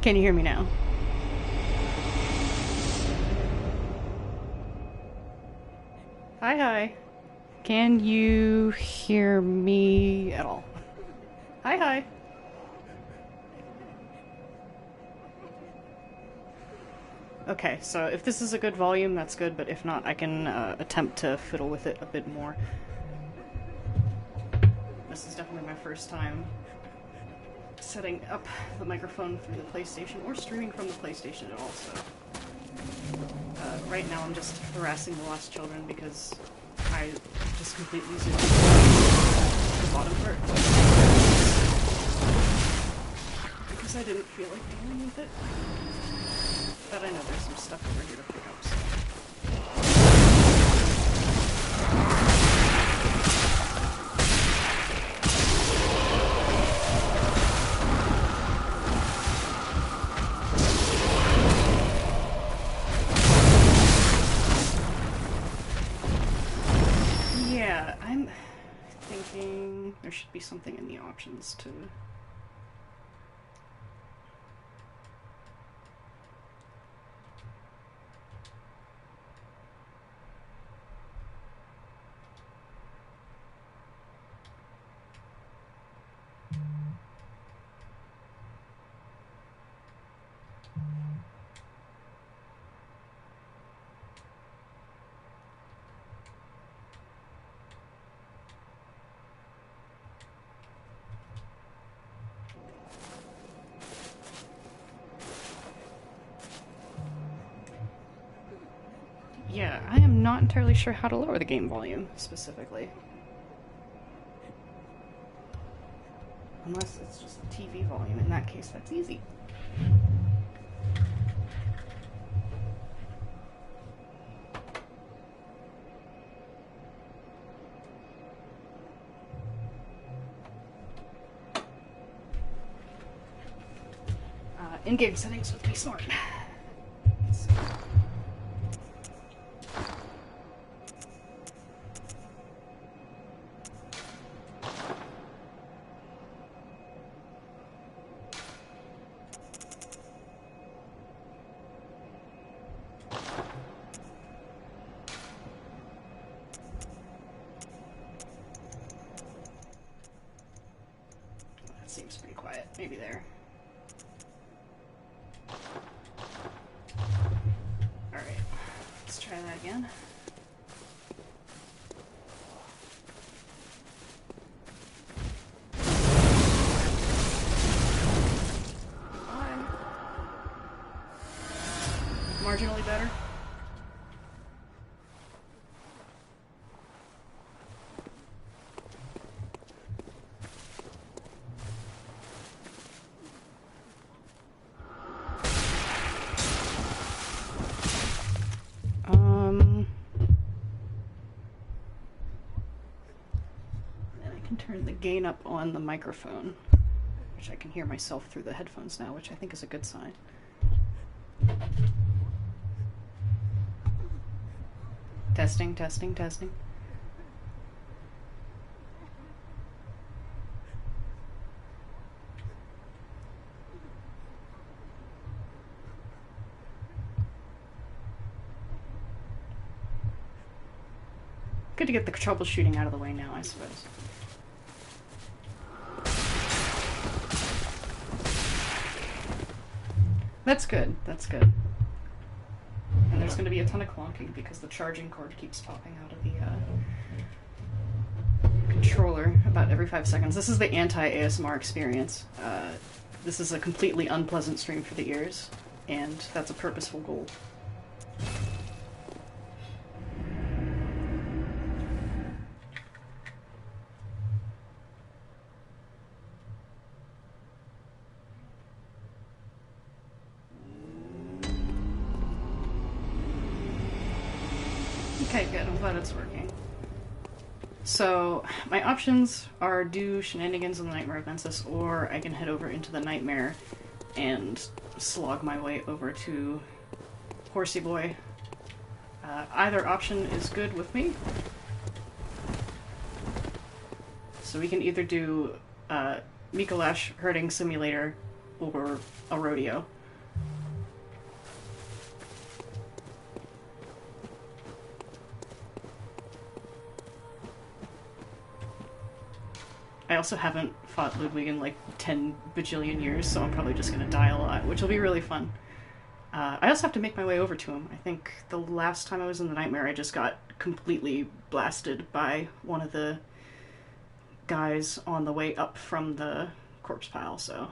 Can you hear me now? Hi, hi. Can you hear me at all? Hi, hi. Okay, so if this is a good volume, that's good, but if not, I can attempt to fiddle with it a bit more. This is definitely my first time setting up the microphone through the PlayStation, or streaming from the PlayStation at all, so... right now I'm just harassing the lost children because I just completely zoomed the bottom part. Because I didn't feel like dealing with it. But I know there's some stuff over here to pick up, so... Yeah, I'm thinking there should be something in the options to... Yeah, I am not entirely sure how to lower the game volume, specifically. Unless it's just the TV volume. In that case, that's easy. In-game settings would be smart. That seems pretty quiet. Maybe there. Alright, let's try that again. Fine. Marginally better. Turn the gain up on the microphone, which I can hear myself through the headphones now, which I think is a good sign. Testing, testing, testing. Good to get the troubleshooting out of the way now, I suppose. That's good, that's good. And there's going to be a ton of clonking because the charging cord keeps popping out of the controller about every 5 seconds. This is the anti-ASMR experience. This is a completely unpleasant stream for the ears, and that's a purposeful goal. Okay, good. I'm glad it's working. So, my options are do Shenanigans in the Nightmare of Mensis, or I can head over into the Nightmare and slog my way over to Horsey Boy. Either option is good with me. So we can either do Mikolash Herding Simulator, or a rodeo. I also haven't fought Ludwig in like 10 bajillion years, so I'm probably just going to die a lot, which will be really fun. I also have to make my way over to him. I think the last time I was in the nightmare, I just got completely blasted by one of the guys on the way up from the corpse pile, so...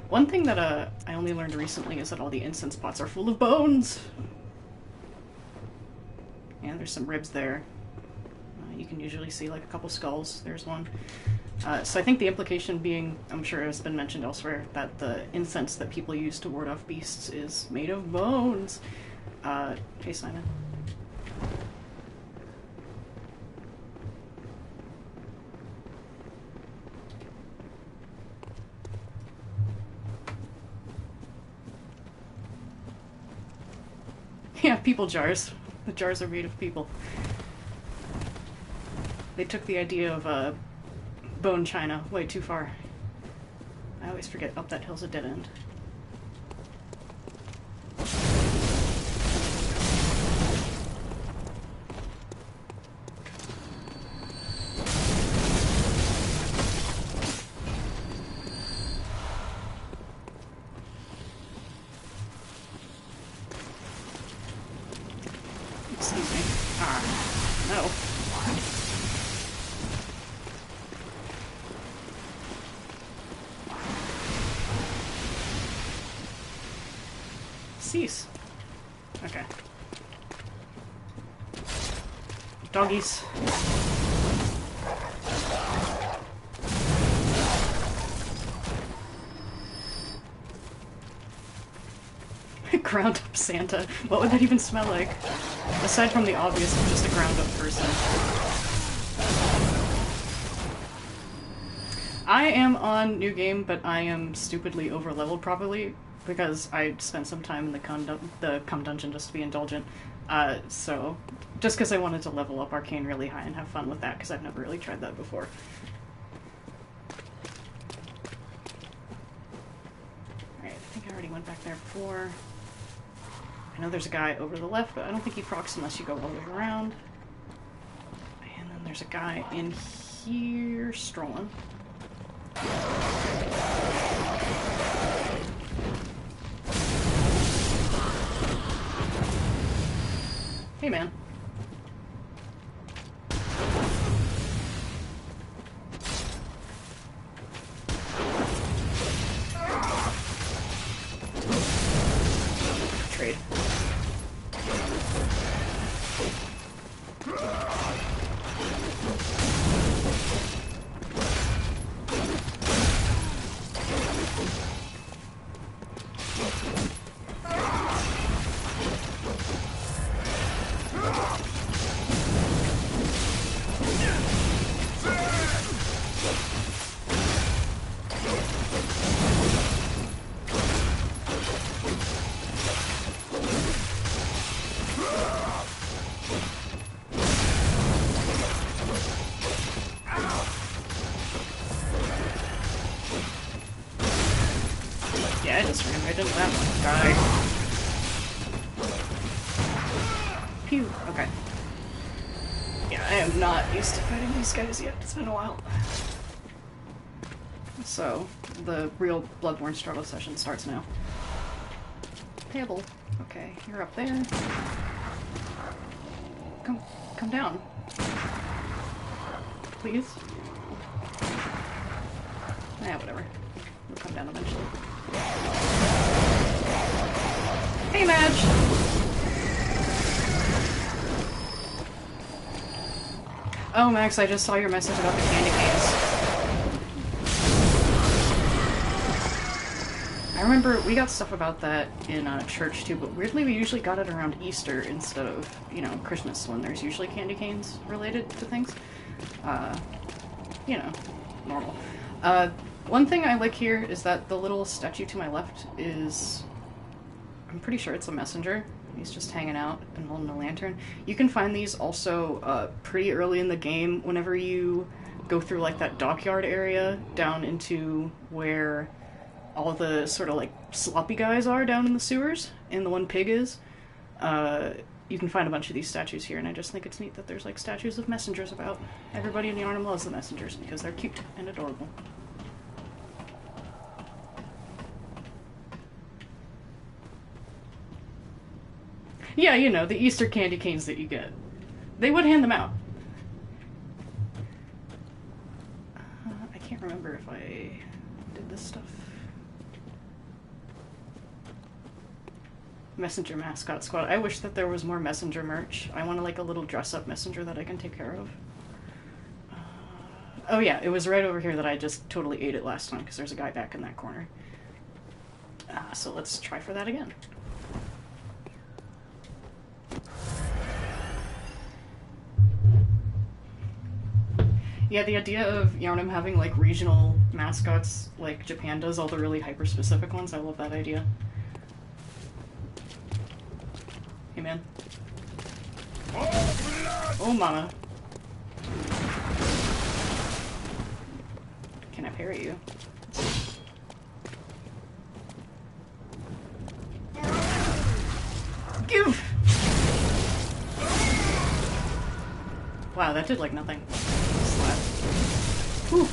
One thing that I only learned recently is that all the incense pots are full of bones! And there's some ribs there. You can usually see like a couple skulls. There's one. So I think the implication being, I'm sure it's been mentioned elsewhere, that the incense that people use to ward off beasts is made of bones. Hey, Simon. Yeah, people jars. The jars are made of people. They took the idea of bone china way too far. I always forget up that hill's a dead end. Excuse me. No. Cease. Okay. Doggies. Ground up Santa. What would that even smell like? Aside from the obvious of just a ground up person. I am on new game, but I am stupidly over leveled probably because I spent some time in the cum dungeon just to be indulgent. So just because I wanted to level up Arcane really high and have fun with that because I've never really tried that before. Alright, I think I already went back there before. I know there's a guy over the left, but I don't think he procs unless you go all the way around. And then there's a guy in here strolling. Hey, man. Trade. Yeah, I just ran right into that one guy. Pew. Okay. Yeah, I am not used to fighting these guys yet. It's been a while. So, the real Bloodborne struggle session starts now. Payable. Okay, you're up there. Come down. Please. Yeah, whatever. We'll come down eventually. Hey, Madge! Oh, Max, I just saw your message about the candy canes. I remember we got stuff about that in church too, but weirdly we usually got it around Easter instead of, you know, Christmas when there's usually candy canes related to things. You know, normal. One thing I like here is that the little statue to my left is I'm pretty sure it's a messenger. He's just hanging out and holding a lantern. You can find these also pretty early in the game whenever you go through like that dockyard area down into where all the sort of like sloppy guys are down in the sewers and the one pig is. You can find a bunch of these statues here, and I just think it's neat that there's like statues of messengers about. Everybody in Yharnam loves the messengers because they're cute and adorable. Yeah, you know, the Easter candy canes that you get. They would hand them out. I can't remember if I did this stuff. Messenger mascot squad. I wish that there was more messenger merch. I want like a little dress-up messenger that I can take care of. Oh yeah, it was right over here that I just totally ate it last time because there's a guy back in that corner. So let's try for that again. Yeah, the idea of Yharnam having like regional mascots like Japan does, all the really hyper-specific ones, I love that idea. Hey man. Oh mama. Can I parry you? Give! Wow, that did like nothing. Slap. Whew.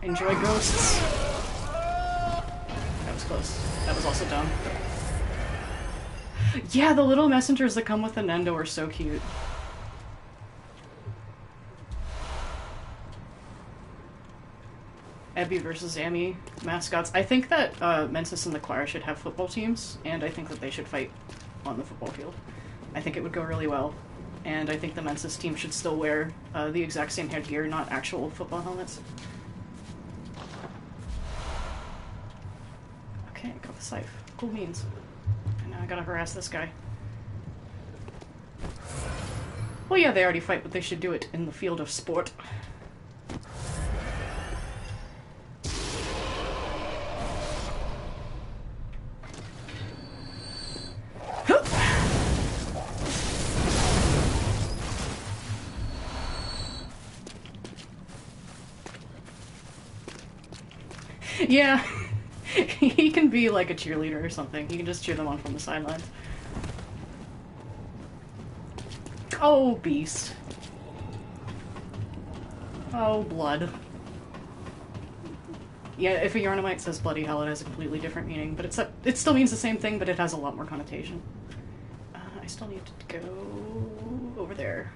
Enjoy ghosts. That was close. That was also dumb. Yeah, the little messengers that come with the Nendo are so cute. Ebby versus Amy mascots. I think that Mensis and the Clara should have football teams, and I think that they should fight on the football field. I think it would go really well, and I think the Mensis team should still wear the exact same headgear, not actual football helmets. Okay, got the scythe. Cool beans. And now I gotta harass this guy. Well, yeah, they already fight, but they should do it in the field of sport. Yeah, he can be like a cheerleader or something. He can just cheer them on from the sidelines. Oh, beast. Oh, blood. Yeah, if a Yharnamite says bloody hell, it has a completely different meaning, but it still means the same thing, but it has a lot more connotation. I still need to go over there.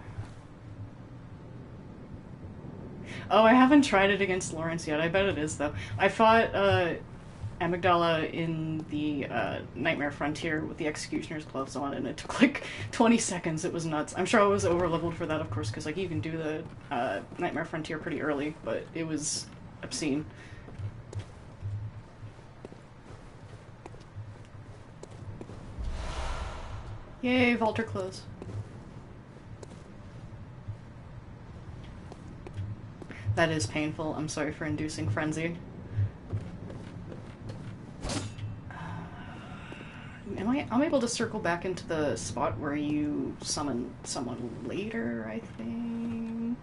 Oh, I haven't tried it against Lawrence yet. I bet it is, though. I fought Amygdala in the Nightmare Frontier with the Executioner's gloves on, and it took like 20 seconds. It was nuts. I'm sure I was over-leveled for that, of course, because like you can do the Nightmare Frontier pretty early, but it was obscene. Yay, Vaulter clothes. That is painful. I'm sorry for inducing frenzy. I'm able to circle back into the spot where you summon someone later, I think.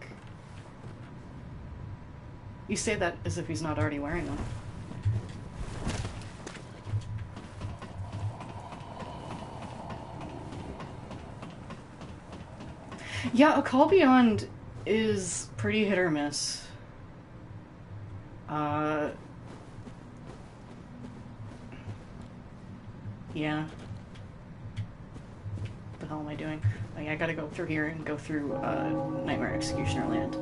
You say that as if he's not already wearing them. Yeah, A Call Beyond is pretty hit or miss. Yeah. What the hell am I doing? Oh, yeah, I gotta go through here and go through Nightmare Executioner Land.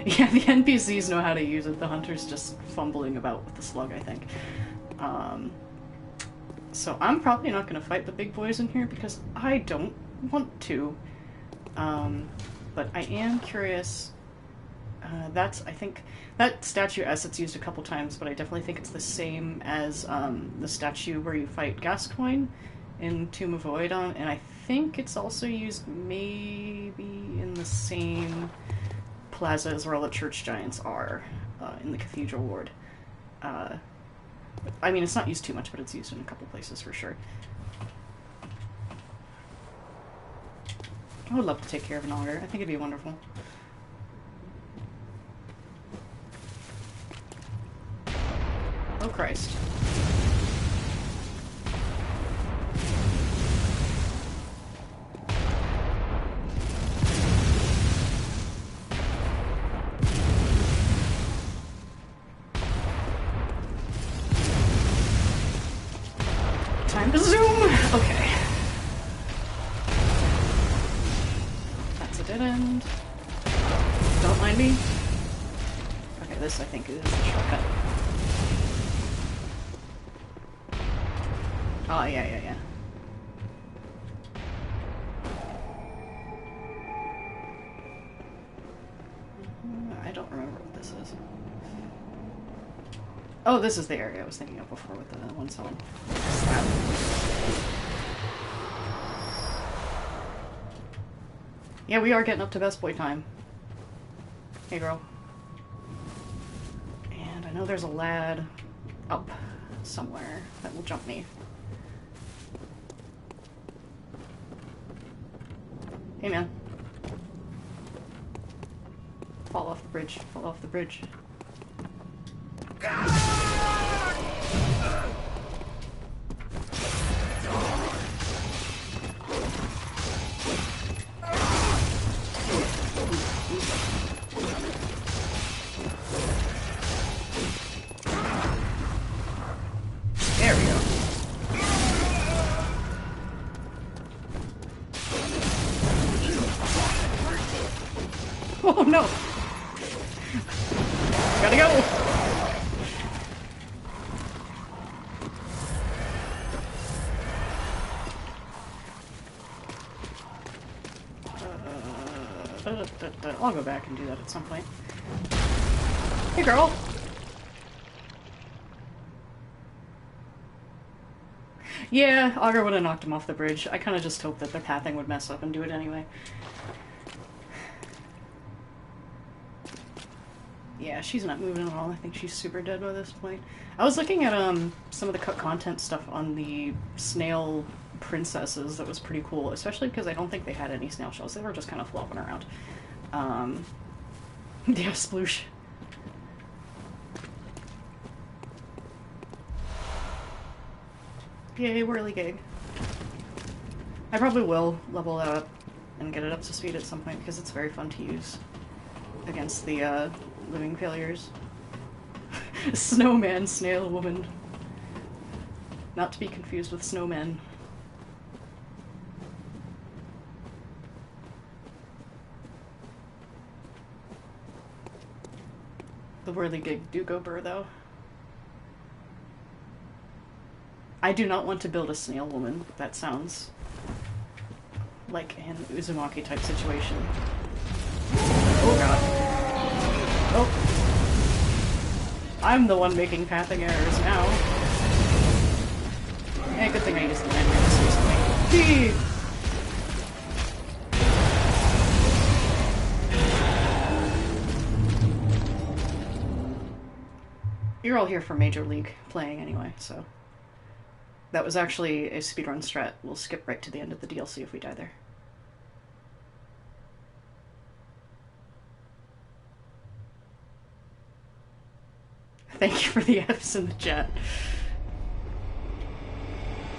Yeah, the NPCs know how to use it. The hunter's just fumbling about with the slug, I think. So I'm probably not going to fight the big boys in here because I don't want to. But I am curious. I think, that statue S, it's used a couple times, but I definitely think it's the same as the statue where you fight Gascoigne in Tomb of Oedon, and I think it's also used maybe in the same plaza as where all the church giants are, in the cathedral ward. I mean, it's not used too much, but it's used in a couple places for sure. I would love to take care of an auger. I think it'd be wonderful. Oh, Christ. Time to zoom! Okay. That's a dead end. Don't mind me. Okay, this I think is a shortcut. Oh, yeah. I don't remember what this is. Oh, this is the area I was thinking of before with the one song. Yeah, we are getting up to best boy time. Hey, girl. And I know there's a lad up somewhere that will jump me. Hey, man. Fall off the bridge. Fall off the bridge. There we go. Oh no! Gotta go! I'll go back and do that at some point. Hey, girl! Yeah, Augur would have knocked him off the bridge. I kind of just hoped that their pathing would mess up and do it anyway. Yeah, she's not moving at all. I think she's super dead by this point. I was looking at some of the cut content stuff on the snail princesses. That was pretty cool, especially because I don't think they had any snail shells. They were just kind of flopping around. Yeah, sploosh. Yay, whirligig. I probably will level that up and get it up to speed at some point because it's very fun to use against the living failures. Snowman, snail woman. Not to be confused with snowmen. The whirligig do go burr, though. I do not want to build a snail woman. That sounds like an Uzumaki type situation. Oh god. Oh. I'm the one making pathing errors now. Hey, good thing I used the landmines recently. You're all here for Major League playing anyway, so... That was actually a speedrun strat. We'll skip right to the end of the DLC if we die there. Thank you for the Fs in the chat.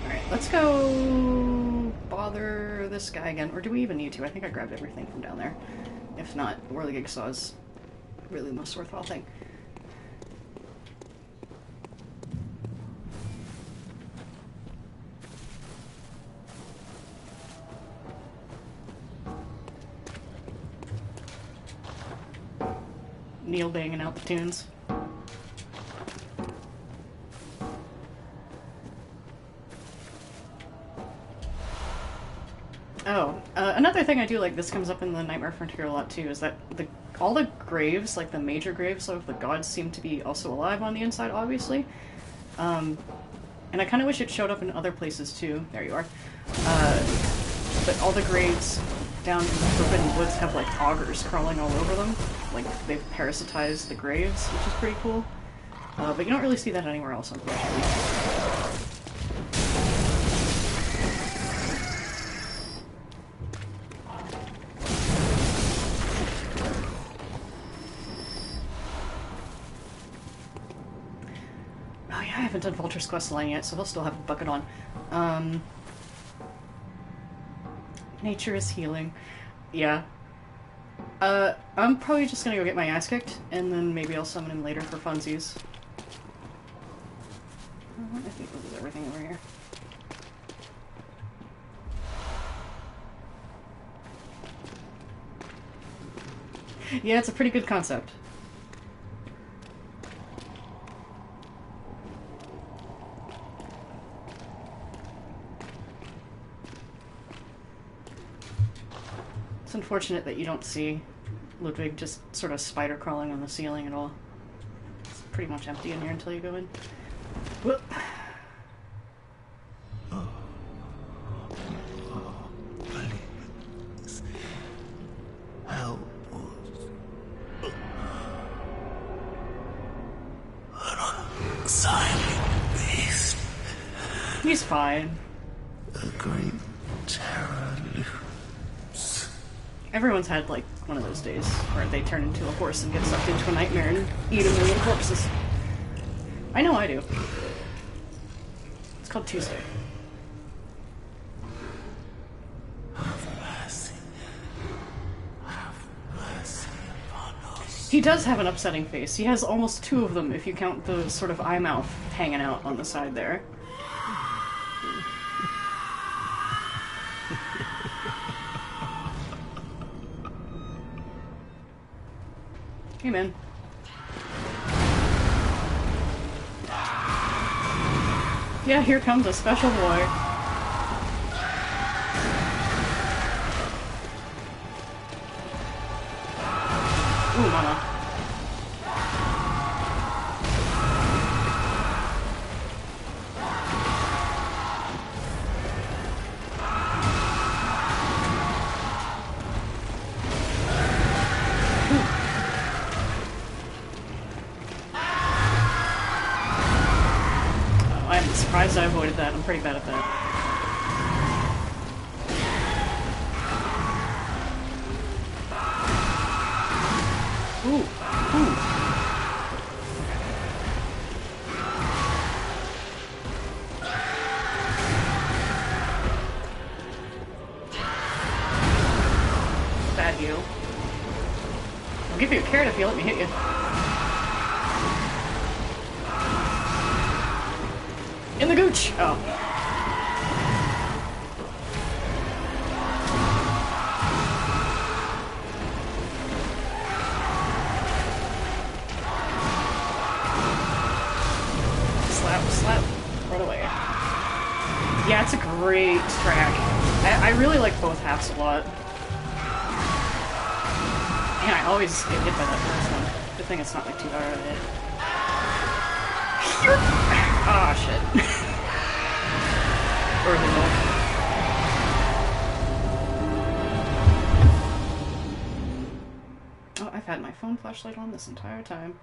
Alright, let's go bother this guy again. Or do we even need to? I think I grabbed everything from down there. If not, the whirligig saw is really the most worthwhile thing. Neil banging out the tunes. Oh, another thing I do like, this comes up in the Nightmare Frontier a lot too, is that all the graves, like the major graves of the gods, seem to be also alive on the inside, obviously. And I kind of wish it showed up in other places too. There you are. but all the graves down in the Forbidden Woods have like augurs crawling all over them. Like they've parasitized the graves, which is pretty cool. But you don't really see that anywhere else, unfortunately. Oh yeah, I haven't done Vulture's quest line yet, so we'll still have a bucket on. Nature is healing. Yeah. I'm probably just gonna go get my ass kicked, and then maybe I'll summon him later for funsies. I think this is everything over here. Yeah, it's a pretty good concept. It's unfortunate that you don't see Ludwig just sort of spider crawling on the ceiling at all. It's pretty much empty in here until you go in. Whoop. Please. Help us. An silent beast. He's fine. A great terror looms. Everyone's had, like, one of those days where they turn into a horse and get sucked into a nightmare and eat a million corpses. I know I do. It's called Tuesday. Have mercy. Have mercy upon us. He does have an upsetting face. He has almost two of them if you count the sort of eye mouth hanging out on the side there. Hey, man. Yeah, here comes a special boy. Ooh, mama. I'm surprised I avoided that. I'm pretty bad at that. Ooh. Ooh. Bad heal. I'll give you a carrot if you let me hit you. In the gooch! Oh. Slap, slap. Run away. Yeah, it's a great track. I really like both halves a lot. Man, I always get hit by that first one. Good thing it's not like too hard of a hit. Ah, shit. Or the Oh, I've had my phone flashlight on this entire time.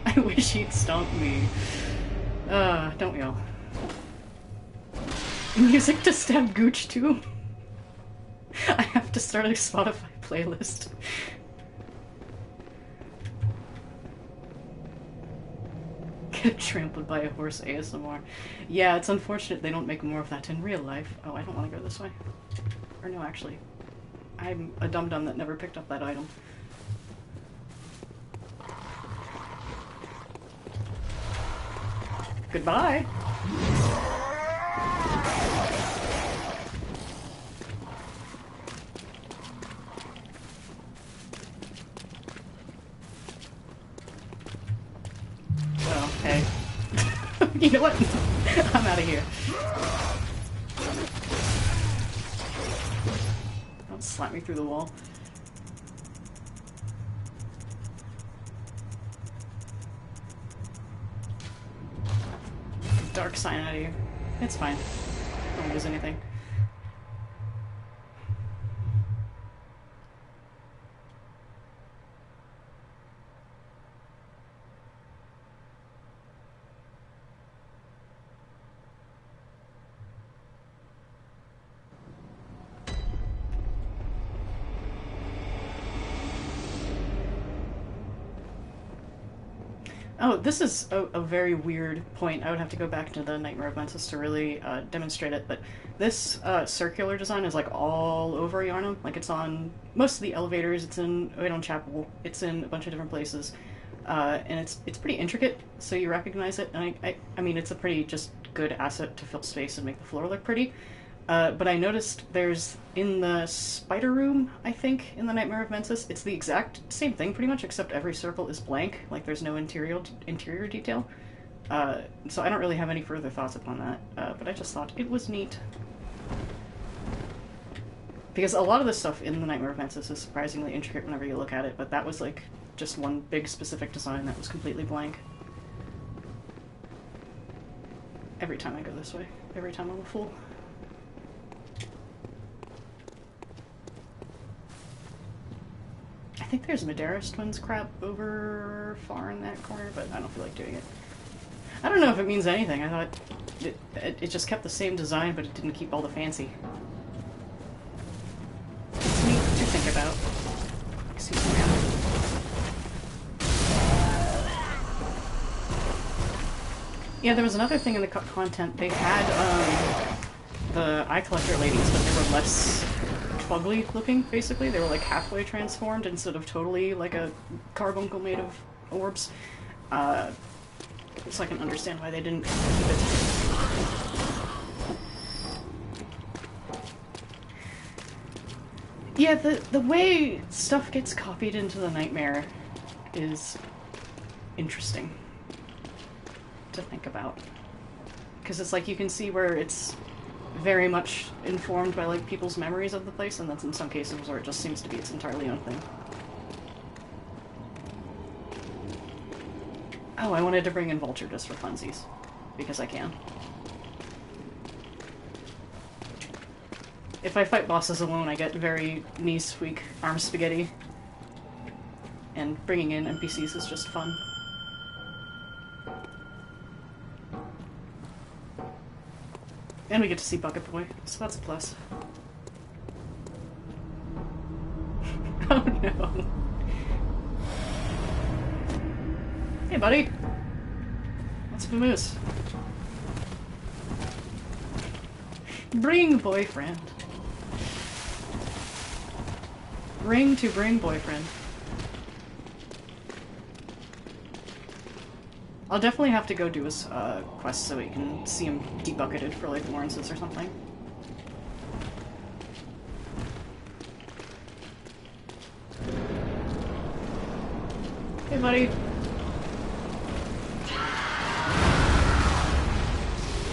I wish he'd stomp me. Don't we all? Music to stab Gooch too? I have to start a Spotify playlist. Get trampled by a horse ASMR. Yeah, it's unfortunate they don't make more of that in real life. Oh, I don't want to go this way. Or no, actually. I'm a dum-dum that never picked up that item. Goodbye. Oh, hey. You know what? I'm out of here. slap me through the wall. Dark sign out of you. It's fine. Don't lose anything. Oh, this is a very weird point. I would have to go back to the Nightmare of Mensis to really demonstrate it, but this circular design is like all over Yarnum. Like it's on most of the elevators, it's in Oedon Chapel, it's in a bunch of different places, and it's pretty intricate, so you recognize it. And I mean, it's a pretty just good asset to fill space and make the floor look pretty. But I noticed there's, in the spider room, I think, in the Nightmare of Mensis, it's the exact same thing pretty much, except every circle is blank, like there's no interior detail. So I don't really have any further thoughts upon that, but I just thought it was neat. Because a lot of the stuff in the Nightmare of Mensis is surprisingly intricate whenever you look at it, but that was like just one big specific design that was completely blank. Every time I go this way, every time I'm a fool. I think there's Medeiros Twins crap over far in that corner, but I don't feel like doing it. I don't know if it means anything. I thought it just kept the same design, but it didn't keep all the fancy. It's neat to think about. Excuse me. Yeah, there was another thing in the content. They had the eye collector ladies, but they were less fugly looking, basically. They were like halfway transformed instead of totally like a carbuncle made of orbs. So I can understand why they didn't keep it. Yeah, the way stuff gets copied into the Nightmare is interesting to think about. Because it's like you can see where it's very much informed by like people's memories of the place, and that's in some cases where it just seems to be its entirely own thing. Oh, I wanted to bring in Vulture just for funsies, because I can. If I fight bosses alone, I get very knees, weak, arm spaghetti, and bringing in NPCs is just fun. And we get to see Bucket Boy, so that's a plus. Oh no. Hey buddy! What's the moose? Bring boyfriend. Ring to bring boyfriend. I'll definitely have to go do his quest so we can see him debucketed for like Lawrence's or something. Hey buddy.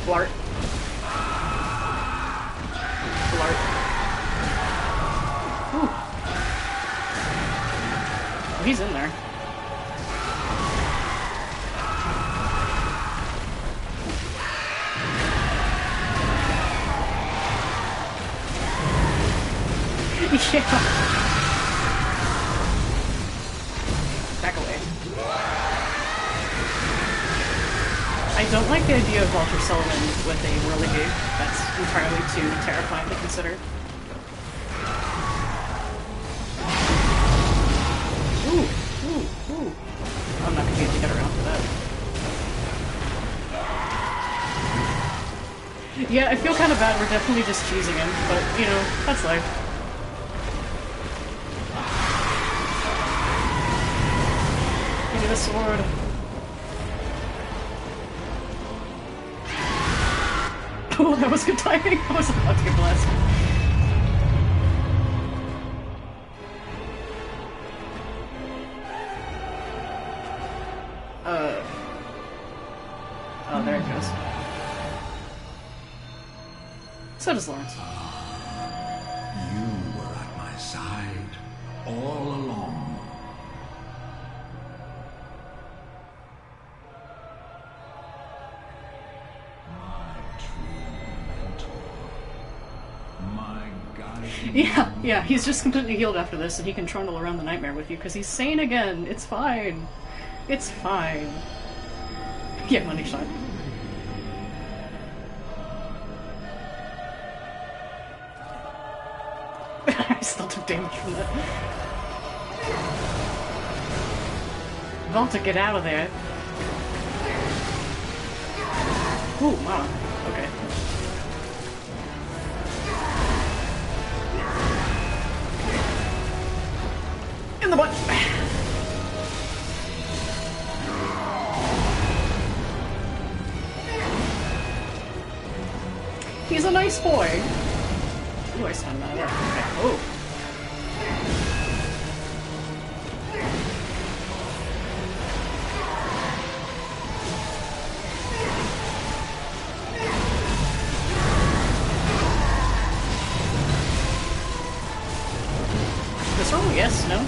Blart. Blart. Ooh. Oh, he's in there. Yeah. Back away. I don't like the idea of Walter Sullivan with a whirligig. That's entirely too terrifying to consider. Ooh, ooh, ooh. I'm not gonna be able to get around to that. Yeah, I feel kind of bad. We're definitely just cheesing him, but, you know, that's life. Give me the sword. Oh, that was good timing. I was about to get blasted. Oh, there it goes. So does Lawrence. You were at my all along. My true mentor. My guiding... Yeah, he's just completely healed after this, and he can trundle around the nightmare with you, because he's sane again. It's fine. It's fine. Yeah, money shot. I still took damage from that. Volta, get out of there. Ooh, wow. Okay. In the butt! He's a nice boy. Ooh, I stunned that. Okay. Oh. This roll? Yes? No?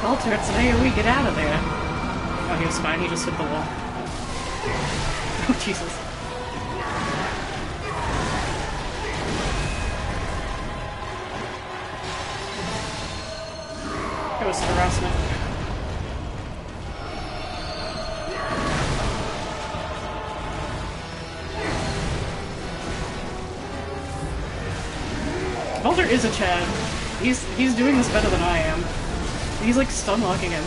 Walter, it's an AoE, get out of there. Oh, he was fine, he just hit the wall. Oh, Jesus. Ghost harassment. Walter is a Chad. He's doing this better than I am. He's like stun locking him.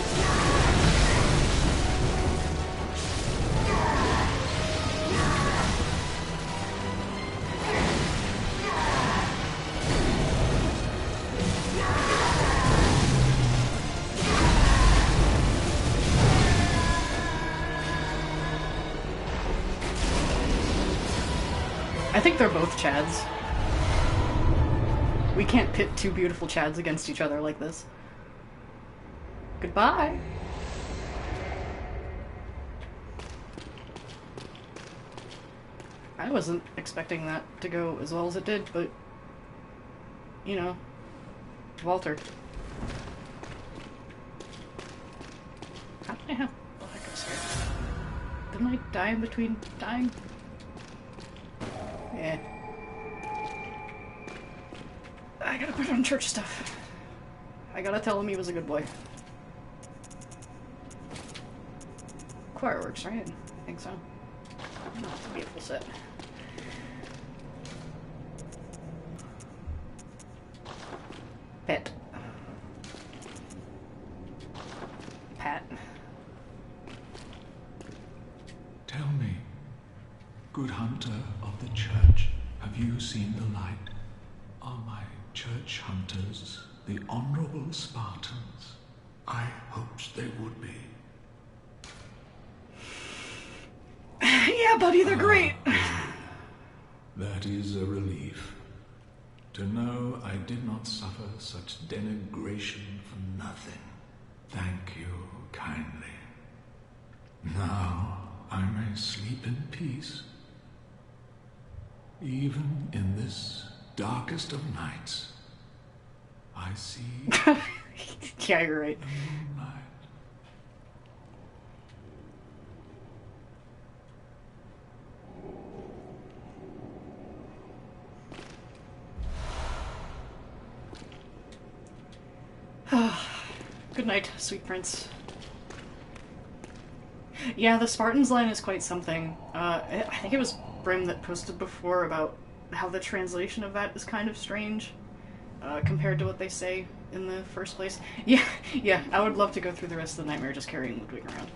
I think they're both Chads. We can't pit two beautiful Chads against each other like this. Goodbye! I wasn't expecting that to go as well as it did, but... you know... Walter. How did I have... oh, I got scared. Didn't I die in between dying? Yeah. I gotta put on church stuff. I gotta tell him he was a good boy. Choir works, right? I think so. Oh, it's a beautiful set. Pet. Pat. Tell me, good hunter of the church, have you seen the light? Are my church hunters the honorable Spartans? I hoped they would be. Yeah, buddy, they're great. That is a relief. To know I did not suffer such denigration for nothing. Thank you kindly. Now I may sleep in peace. Even in this darkest of nights, I see Yeah, you're right. the moonlight. Good night, sweet prince. Yeah, the Spartans line is quite something. I think it was Brim that posted before about how the translation of that is kind of strange, compared to what they say in the first place. Yeah, I would love to go through the rest of the nightmare just carrying Ludwig around.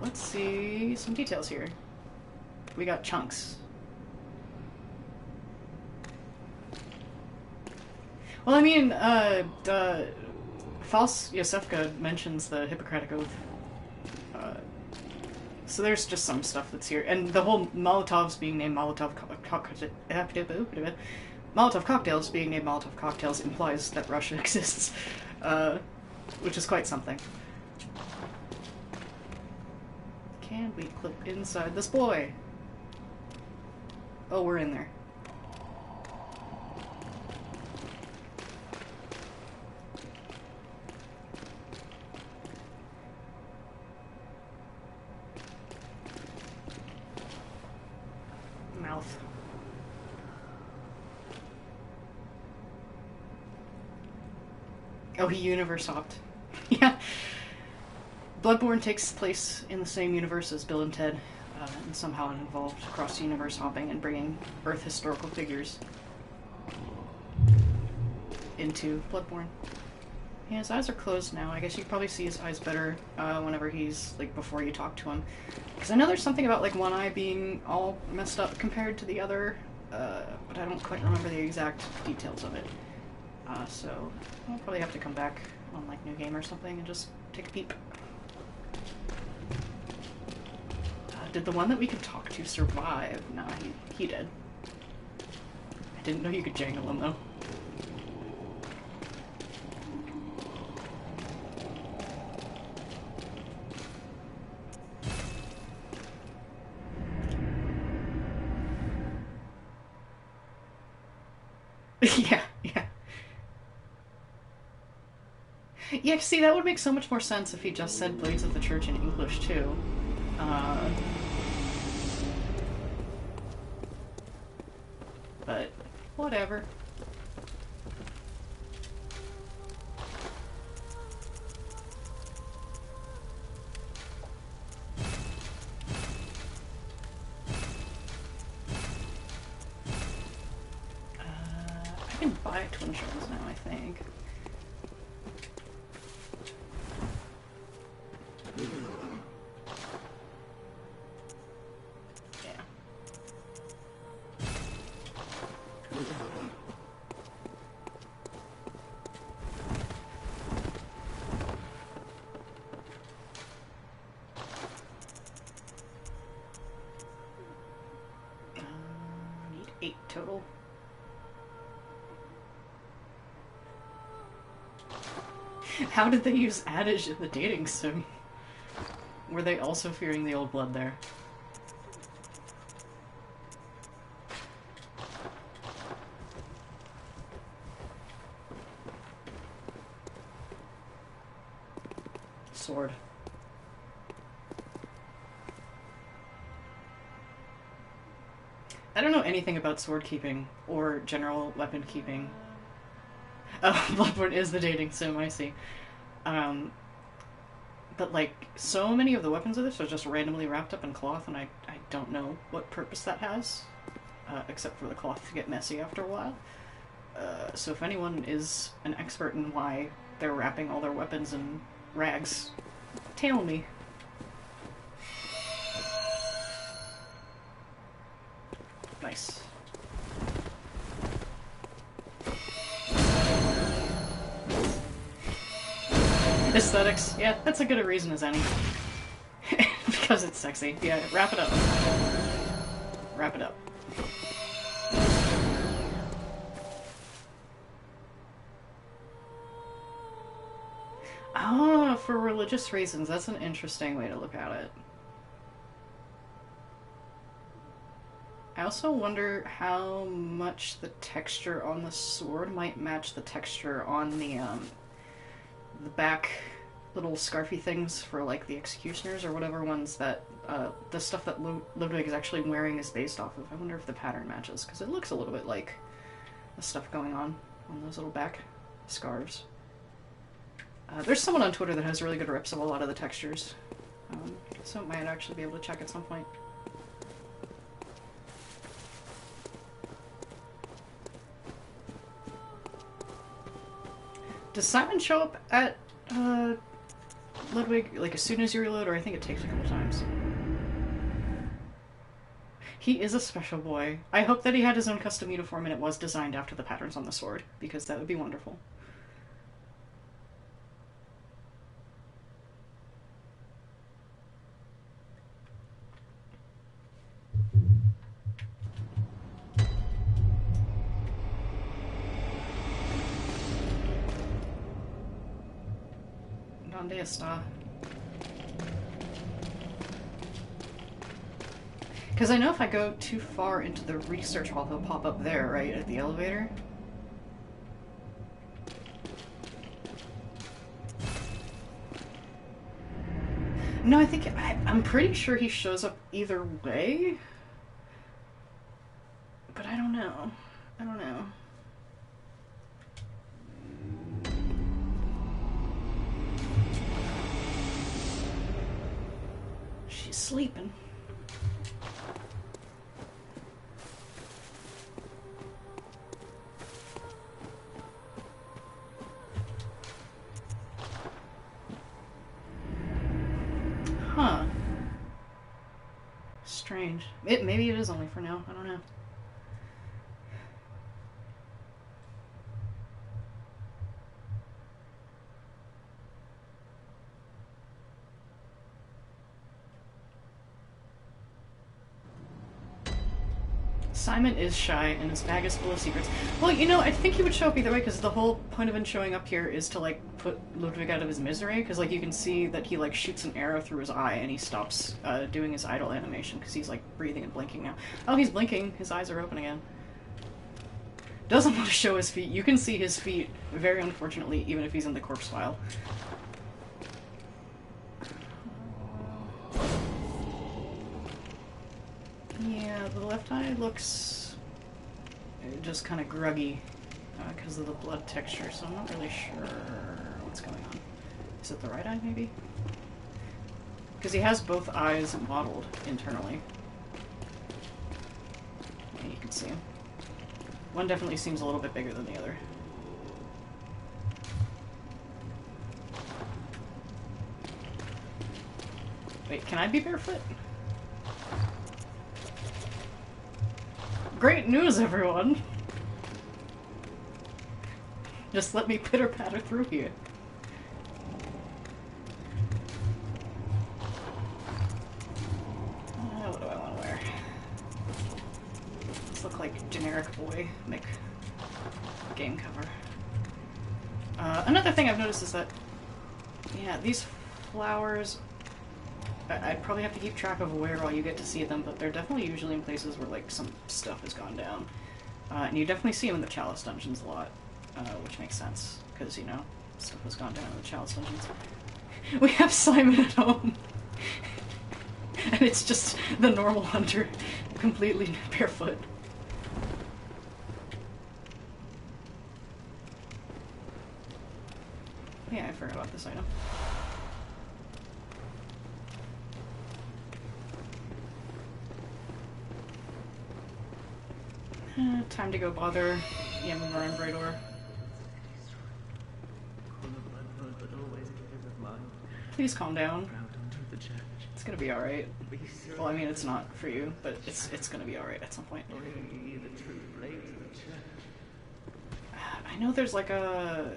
Let's see some details here. We got chunks. Well, I mean, False Yosefka mentions the Hippocratic Oath. So there's just some stuff that's here. And the whole Molotovs being named Molotov cocktails being named Molotov cocktails implies that Russia exists. Which is quite something. Okay, And we clip inside this boy. Oh, we're in there. Mouth. Oh, he universe hopped. Yeah. Bloodborne takes place in the same universe as Bill and Ted, and somehow involved cross-universe hopping and bringing Earth historical figures into Bloodborne. Yeah, his eyes are closed now. I guess you can probably see his eyes better whenever he's, like, before you talk to him. Because I know there's something about, like, one eye being all messed up compared to the other, but I don't quite remember the exact details of it. So I'll probably have to come back on, like, New Game or something and just take a peep. Did the one that we could talk to survive? No, he did. I didn't know you could jangle him, though. Yeah, yeah. Yeah, see, that would make so much more sense if he just said Blades of the Church in English, too. But, whatever. I can buy twin shells now, I think. Yeah. Need 8 total. How did they use adage in the dating sim? Were they also fearing the old blood there? Sword. I don't know anything about sword keeping or general weapon keeping. Oh, Bloodborne is the dating sim, I see. But, like, so many of the weapons of this are just randomly wrapped up in cloth, and I don't know what purpose that has, except for the cloth to get messy after a while. So if anyone is an expert in why they're wrapping all their weapons in rags, tell me. Nice. Aesthetics. Yeah, that's a good a reason as any. Because it's sexy. Yeah, wrap it up. Wrap it up. Ah, for religious reasons. That's an interesting way to look at it. I also wonder how much the texture on the sword might match the texture on the back little scarfy things for, like, the executioners or whatever ones that, the stuff that Ludwig is actually wearing is based off of. I wonder if the pattern matches, because it looks a little bit like the stuff going on those little back scarves. There's someone on Twitter that has really good rips of a lot of the textures, so I might actually be able to check at some point. Does Simon show up at Ludwig, like, as soon as you reload, or I think it takes a couple times? He is a special boy. I hope that he had his own custom uniform and it was designed after the patterns on the sword, because that would be wonderful. ¿Dónde está? Because I know if I go too far into the research hall, he'll pop up there, right, at the elevator. No, I'm pretty sure he shows up either way. But I don't know. I don't know. She's sleeping. Huh. Strange. Maybe it is only for now. I don't know. Simon is shy, and his bag is full of secrets. Well, you know, I think he would show up either way, because the whole point of him showing up here is to, like, put Ludwig out of his misery, because, like, you can see that he, like, shoots an arrow through his eye, and he stops doing his idle animation, because he's, like, breathing and blinking now. Oh, he's blinking. His eyes are open again. Doesn't want to show his feet. You can see his feet, very unfortunately, even if he's in the corpse file. Yeah, the left eye looks just kind of gruggy because of the blood texture, so I'm not really sure what's going on. Is it the right eye, maybe? Because he has both eyes modeled internally. Yeah, you can see him. One definitely seems a little bit bigger than the other. Wait, can I be barefoot? Great news, everyone! Just let me pitter-patter through here. What do I want to wear? Let's look like generic boy, Mick. Game cover. Another thing I've noticed is that, yeah, these flowers, I'd probably have to keep track of where all you get to see them, but they're definitely usually in places where, like, some stuff has gone down. And you definitely see them in the Chalice dungeons a lot, which makes sense, because, you know, stuff has gone down in the Chalice dungeons. We have Simon at home! And it's just the normal hunter, completely barefoot. Yeah, I forgot about this item. Time to go bother Yamamura and Brador. Please calm down. It's gonna be alright. Well, I mean, it's not for you, but it's gonna be alright at some point. I know there's like a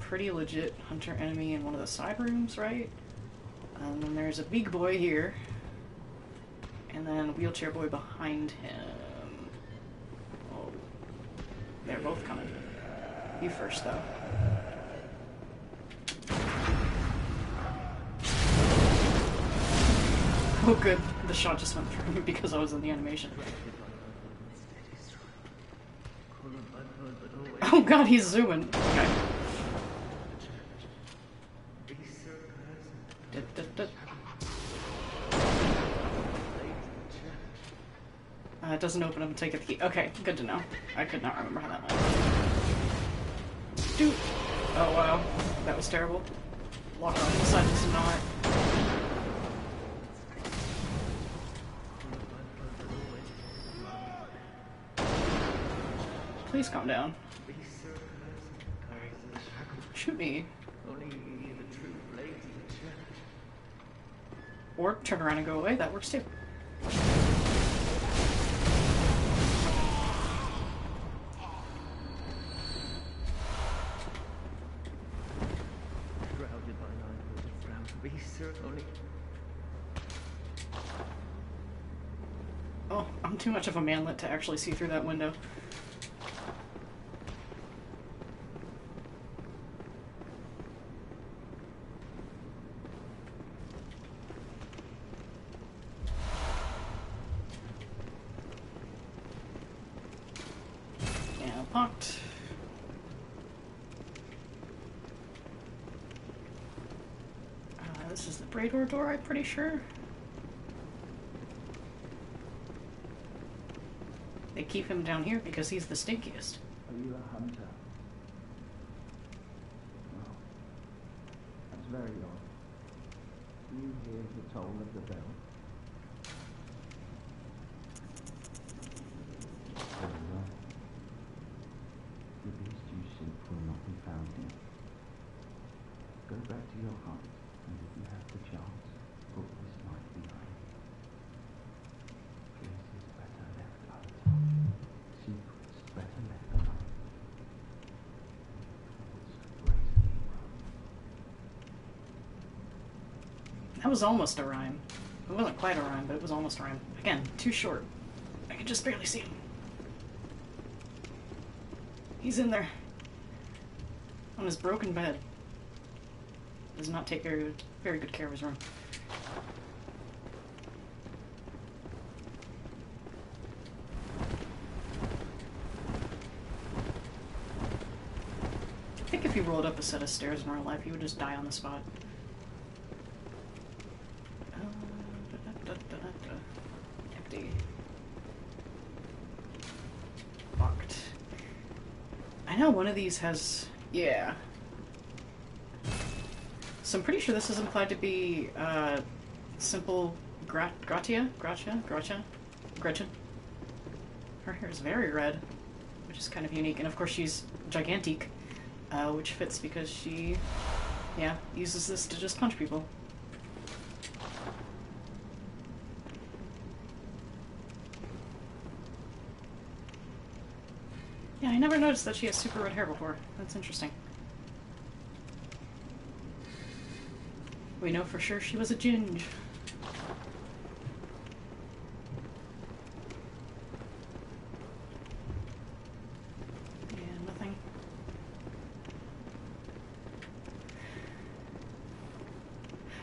pretty legit hunter enemy in one of the side rooms, right? And then there's a big boy here. And then wheelchair boy behind him. Oh. They're both coming. You first, though. Oh good, the shot just went through me because I was in the animation. Oh god, he's zooming. Okay. It doesn't open up and take a key. Okay, good to know. I could not remember how that went. Dude! Oh wow, that was terrible. Lock on inside does not. Please calm down. Shoot me. Or turn around and go away, that works too. Oh, I'm too much of a manlet to actually see through that window. Locked. This is the Brador door, I'm pretty sure. They keep him down here because he's the stinkiest. Are you a hunter? Well, that's very odd. Do you hear the toll of the bell? Very well. The beast you seek will not be found here. Go back to your hunt, and if you have the chance, put this light behind. Places better left untouched. Secrets better left alone. That was almost a rhyme. It wasn't quite a rhyme, but it was almost a rhyme. Again, too short. I can just barely see him. He's in there. On his broken bed. Does not take very good care of his room. I think if he rolled up a set of stairs in real life, he would just die on the spot. Empty. Locked. I know one of these has... yeah. So I'm pretty sure this is implied to be simple Gretchen. Her hair is very red, which is kind of unique. And of course she's gigantic, which fits because she, yeah, uses this to just punch people. Yeah, I never noticed that she has super red hair before. That's interesting. We know for sure she was a ginge. Yeah, nothing.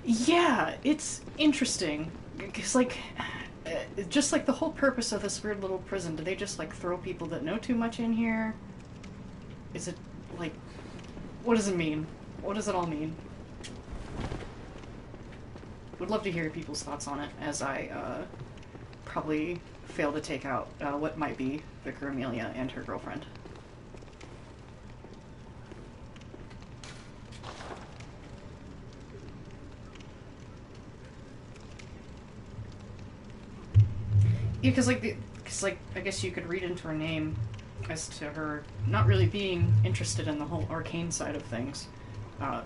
Yeah, it's interesting. Because, like, just like the whole purpose of this weird little prison, do they just, like, throw people that know too much in here? Is it, like, what does it mean? What does it all mean? Would love to hear people's thoughts on it, as I probably fail to take out what might be Vicar Amelia and her girlfriend. Yeah, because I guess you could read into her name as to her not really being interested in the whole arcane side of things,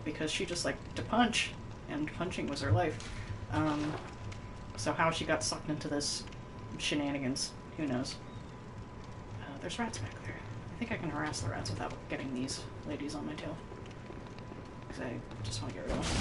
because she just liked to punch, and punching was her life. So how she got sucked into this shenanigans, who knows? There's rats back there. I think I can harass the rats without getting these ladies on my tail. Because I just want to get rid of them.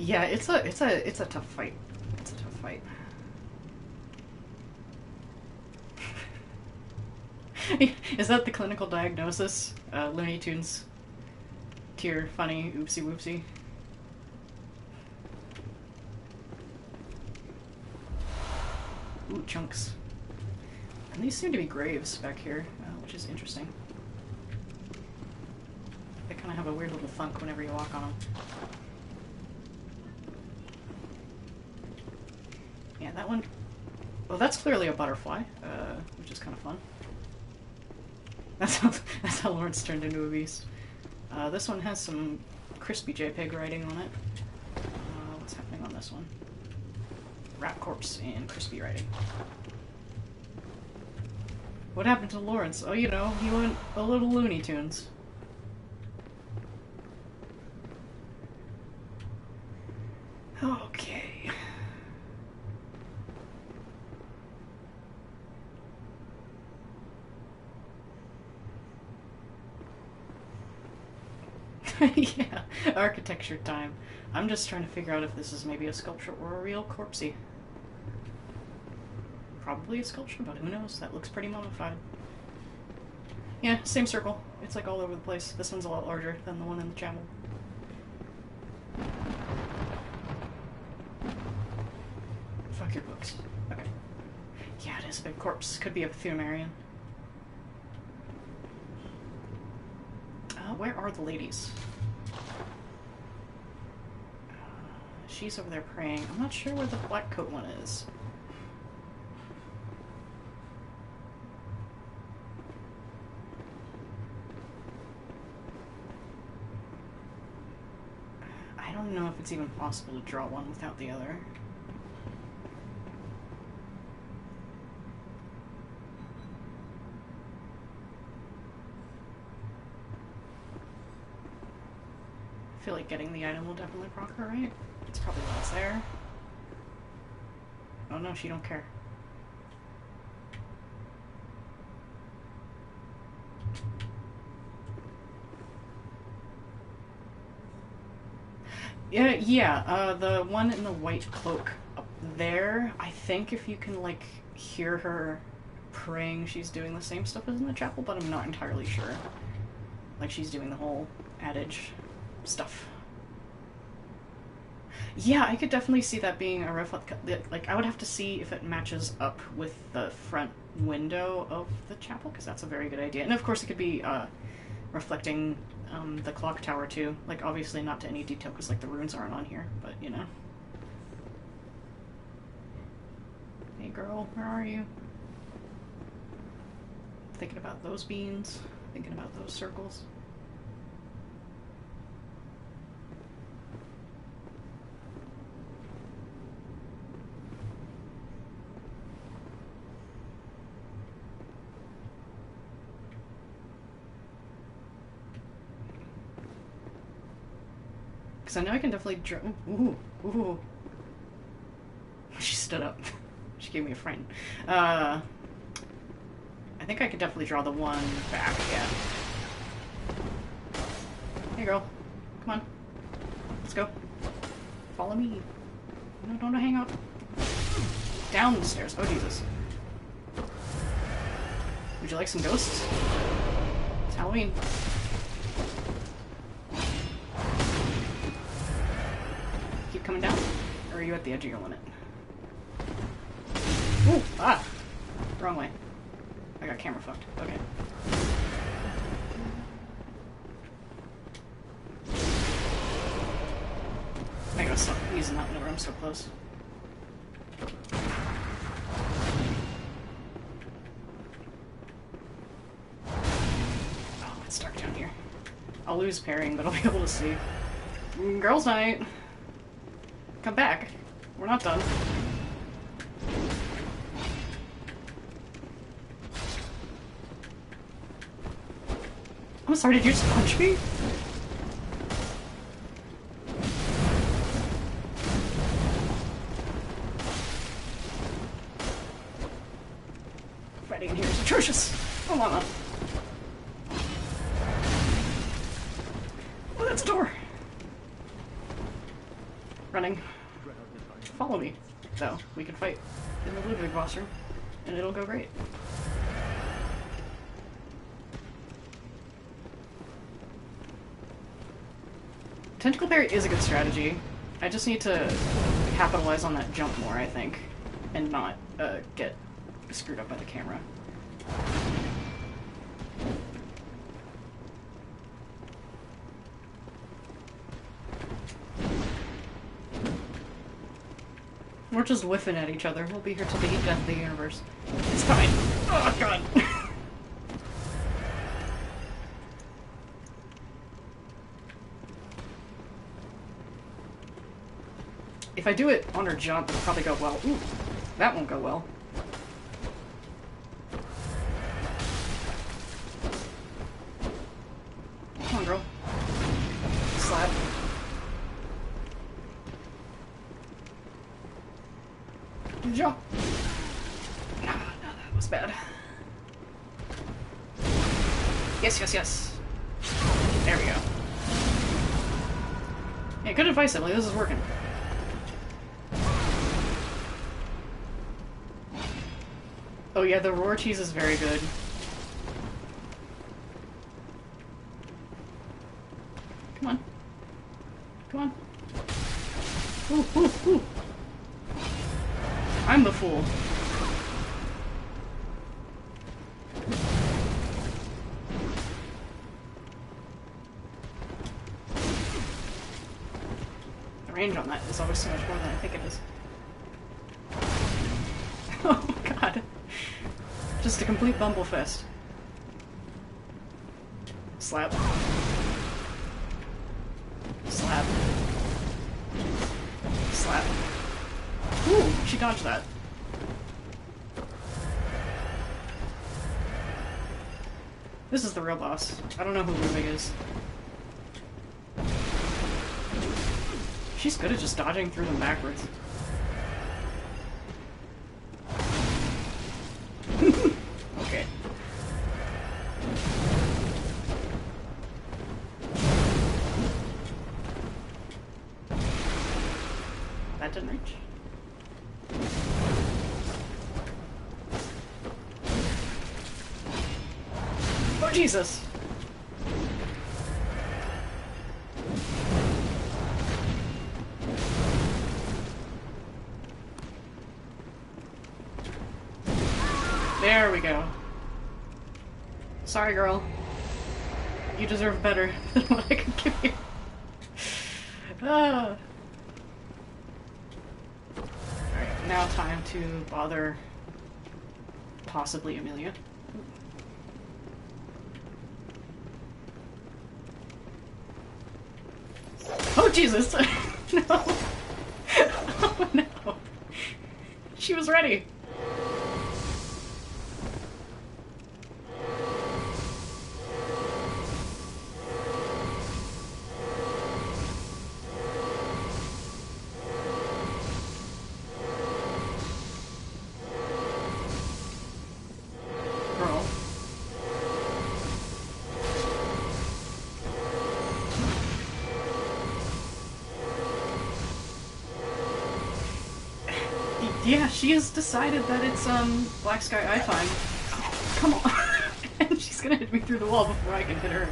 Yeah, it's a tough fight. It's a tough fight. Is that the clinical diagnosis? Looney Tunes tier funny oopsie whoopsie. Ooh, chunks. And these seem to be graves back here, which is interesting. They kind of have a weird little thunk whenever you walk on them. Yeah, that one... well, that's clearly a butterfly, which is kind of fun. That's how Lawrence turned into a beast. This one has some crispy JPEG writing on it. What's happening on this one? Rat corpse and crispy writing. What happened to Lawrence? Oh, you know, he went a little Looney Tunes. Okay. Yeah, architecture time. I'm just trying to figure out if this is maybe a sculpture or a real corpsey. probably a sculpture, but who knows? That looks pretty mummified. Yeah, same circle. It's like all over the place. This one's a lot larger than the one in the chapel. Fuck your books. Okay. Yeah, it is a big corpse. Could be a Pthumerian. Where are the ladies? She's over there praying. I'm not sure where the black coat one is. I don't know if it's even possible to draw one without the other. I feel like getting the item will definitely proc her, right? It's probably why it's there. Oh no, she don't care. Yeah, the one in the white cloak up there, I think if you can, like, hear her praying, she's doing the same stuff as in the chapel, but I'm not entirely sure. Like, she's doing the whole adage stuff. Yeah, I could definitely see that being a reflect. Like, I would have to see if it matches up with the front window of the chapel, because that's a very good idea. And of course, it could be reflecting the clock tower too. Like, obviously not to any detail, because like the runes aren't on here, but you know. Hey, girl, where are you? Thinking about those beans. Thinking about those circles. Because I know I can definitely draw. Ooh, ooh. She stood up. She gave me a friend. I think I could definitely draw the one back, yeah. Hey, girl. Come on. Let's go. Follow me. No, don't hang out. Down the stairs. Oh, Jesus. Would you like some ghosts? It's Halloween. Keep coming down? Or are you at the edge of your limit? Ooh! Ah! Wrong way. I got camera fucked. Okay. I gotta stop using that whenever I'm so close. Oh, it's dark down here. I'll lose pairing, but I'll be able to see. Girls' night! Come back. We're not done. I'm sorry, did you just punch me? Fighting in here is atrocious. Oh, mama. Oh, that's a door. Running. Follow me. So, we can fight in the Ludwig boss room, and it'll go great. Tentacle parry is a good strategy. I just need to capitalize on that jump more, I think, and not get screwed up by the camera. We're just whiffing at each other. We'll be here till the death of the universe. It's fine. Oh, God. If I do it on her jump, it'll probably go well. Ooh, that won't go well. Come on, girl. Slap. Jump. No, that was bad. Yes, yes, yes. There we go. Yeah, good advice, Emily. This is working. Oh yeah, the roar cheese is very good. Come on. Come on. Ooh, ooh, ooh. I'm the fool. The range on that is always so much more than I think it is. Oh god. Just a complete bumblefest. Slap. Slap. Slap. Ooh, she dodged that. This is the real boss. I don't know who Ludwig is. She's good at just dodging through them backwards. Okay. That didn't reach. Oh, Jesus! There we go. Sorry, girl. You deserve better than what I could give you. Ah. Alright, now time to bother possibly Amelia. Oh, Jesus! No! Oh, no! She was ready! Girl. Yeah, she has decided that it's, Black Sky Eye time. Oh, come on! And she's gonna hit me through the wall before I can hit her.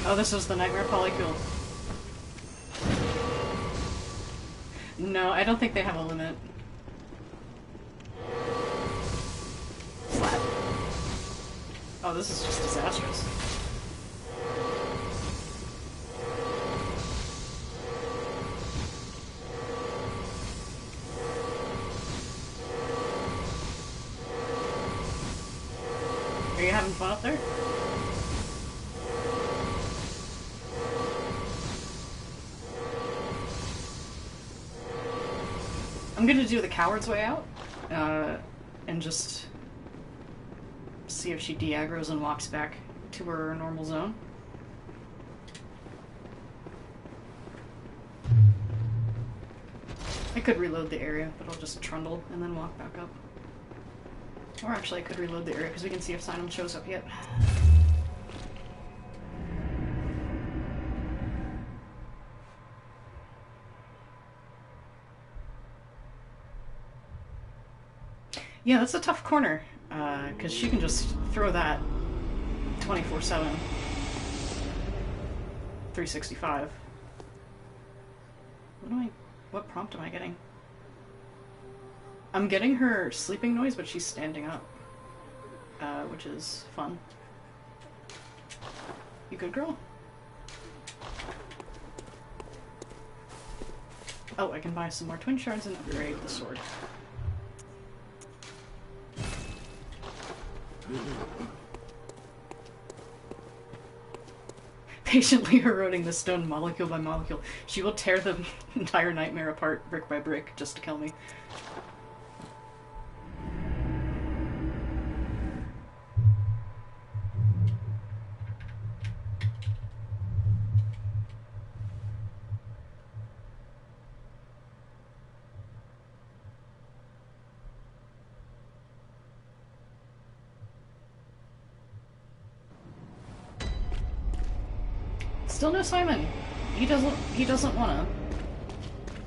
Oh, this is the Nightmare Polycule. No, I don't think they have a limit. Slap. Oh, this is just disastrous. Are you having fun up there? I'm gonna do the coward's way out, and just see if she de-aggroes and walks back to her normal zone. I could reload the area, but I'll just trundle and then walk back up. Or actually, I could reload the area because we can see if Sinum shows up yet. Yeah, that's a tough corner, because she can just throw that 24/7. 365. What prompt am I getting? I'm getting her sleeping noise, but she's standing up, which is fun. You good, girl? Oh, I can buy some more twin shards and upgrade the sword. Patiently eroding the stone molecule by molecule. She will tear the entire nightmare apart brick by brick just to kill me. Still no Simon. He doesn't wanna.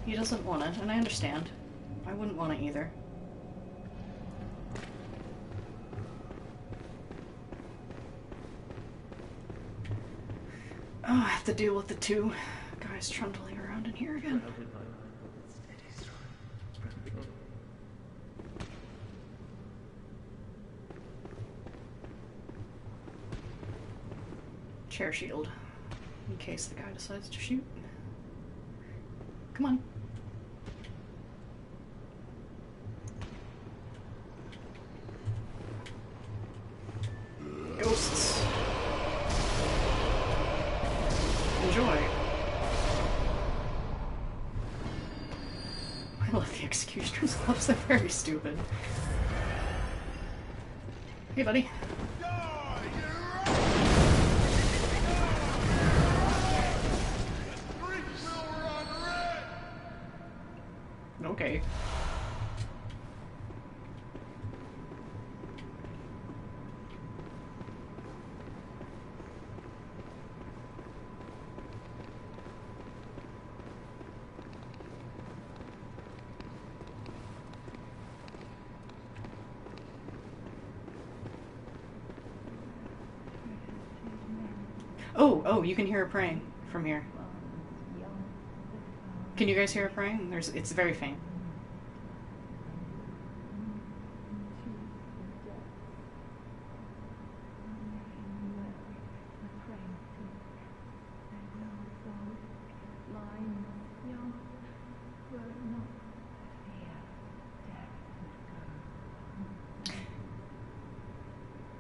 He doesn't wanna, and I understand. I wouldn't wanna either. Oh, I have to deal with the two guys trundling around in here again. Chair shield, in case the guy decides to shoot. Come on. Ghosts. Enjoy. I love the executioner's gloves, they're very stupid. Hey, buddy. Okay. Oh, you can hear her praying from here. Can you guys hear her praying? It's very faint.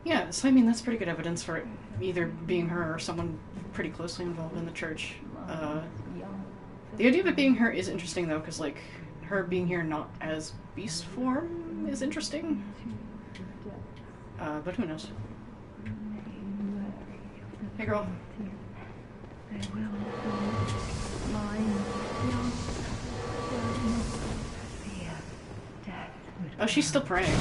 Yeah, so I mean, that's pretty good evidence for it either being her or someone pretty closely involved in the church. The idea of it being her is interesting, though, because, like, her being here not as beast form is interesting. But who knows? Hey, girl. Oh, she's still praying.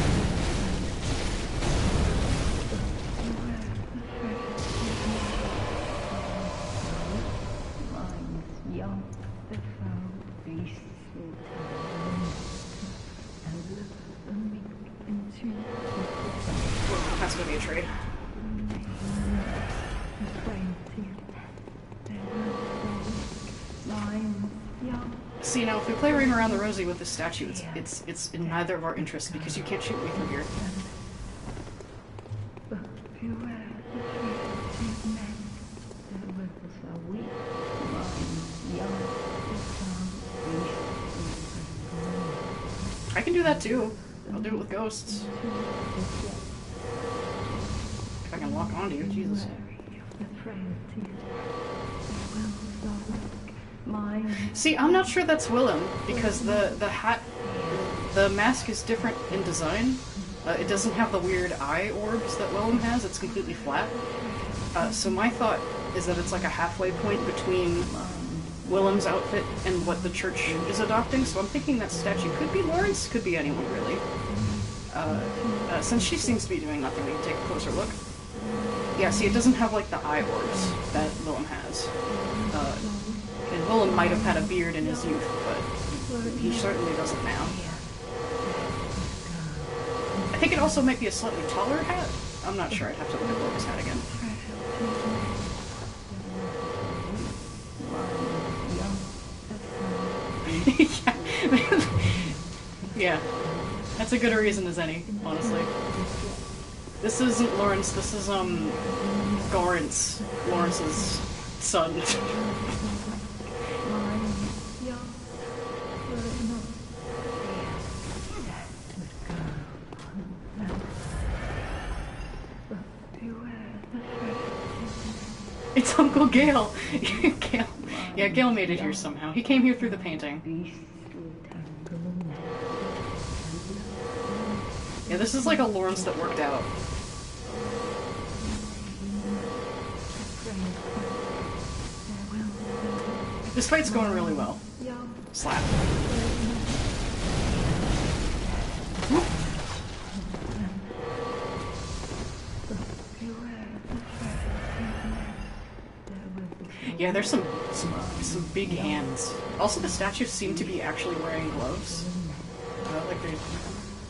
That's gonna be a trade. See, now if we play Ring Around the Rosie with this statue, it's in neither of our interests because you can't shoot me through here. I can do that too. I'll do it with ghosts. If I can lock onto you, Jesus. See, I'm not sure that's Willem, because the hat, the mask is different in design. It doesn't have the weird eye orbs that Willem has, it's completely flat. So my thought is that it's like a halfway point between Willem's outfit and what the church is adopting, so I'm thinking that statue could be Lawrence, could be anyone really. Since she seems to be doing nothing, we can take a closer look. Yeah, see, it doesn't have like the eye orbs that Willem has. And Willem might have had a beard in his youth, but he certainly doesn't now. I think it also might be a slightly taller hat. I'm not sure, I'd have to look at Willem's hat again. Yeah, that's a good reason as any, honestly. This isn't Lawrence, this is, Lawrence's son. It's Uncle Gale! Gale. Yeah, Gale made it here somehow. He came here through the painting. Yeah, this is like a Lawrence that worked out. This fight's going really well. Slap. Yeah, there's some big hands. Also, the statues seem to be actually wearing gloves. Like they,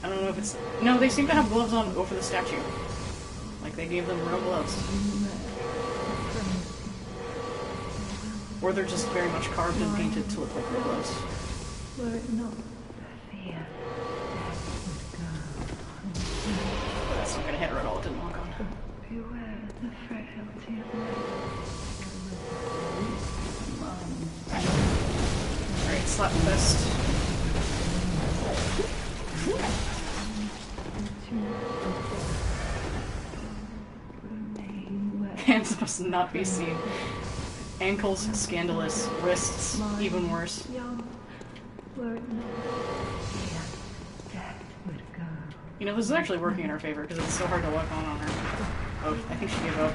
I don't know if it's no, they seem to have gloves on over the statue. Like they gave them real gloves. Or they're just very much carved and painted to look like real gloves. Were it not for fear, That's not gonna hit her at all, it didn't lock on. beware the frailty of man. Alright, slap fist. Hands must not be seen. Ankles, scandalous. Wrists, even worse. Young, were it not for fear, death would go. You know, this is actually working in her favor because it's so hard to lock on her. Oh, I think she gave up.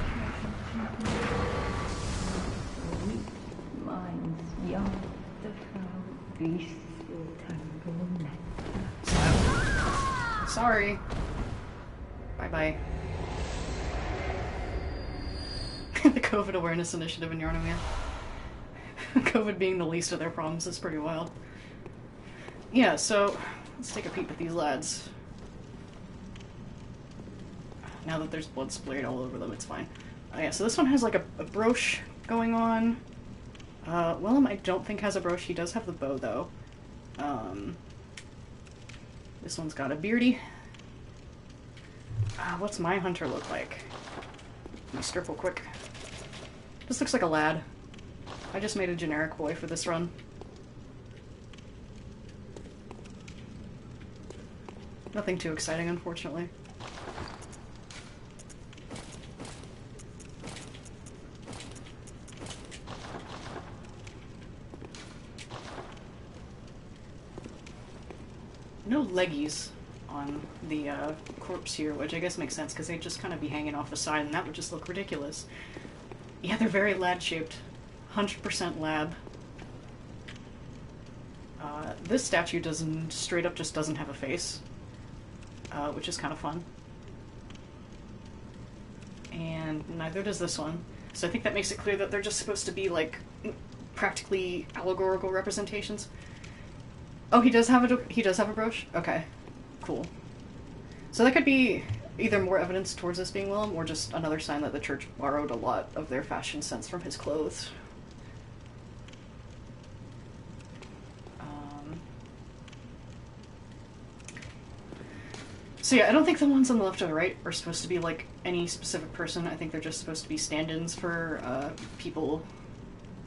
Minds young, the foul beasts will tangle nectar. Slap. Sorry. Bye-bye. The COVID Awareness Initiative in Yarnomir. COVID being the least of their problems is pretty wild. Yeah, so let's take a peek at these lads. Now that there's blood splayed all over them, it's fine. Yeah, so this one has like a brooch going on. Willem I don't think has a brooch. He does have the bow though. This one's got a beardy. What's my hunter look like? Let me strip real quick. This looks like a lad. I just made a generic boy for this run. Nothing too exciting, unfortunately. No leggies on the corpse here, which I guess makes sense because they'd just kind of be hanging off the side and that would just look ridiculous. Yeah, they're very lad-shaped. 100% lab. This statue doesn't, straight up just doesn't have a face, which is kind of fun. And neither does this one. So I think that makes it clear that they're just supposed to be like practically allegorical representations. Oh, he does have a brooch? Okay. Cool. So that could be either more evidence towards this being Willem, or just another sign that the church borrowed a lot of their fashion sense from his clothes. So yeah, I don't think the ones on the left or the right are supposed to be like any specific person. I think they're just supposed to be stand-ins for people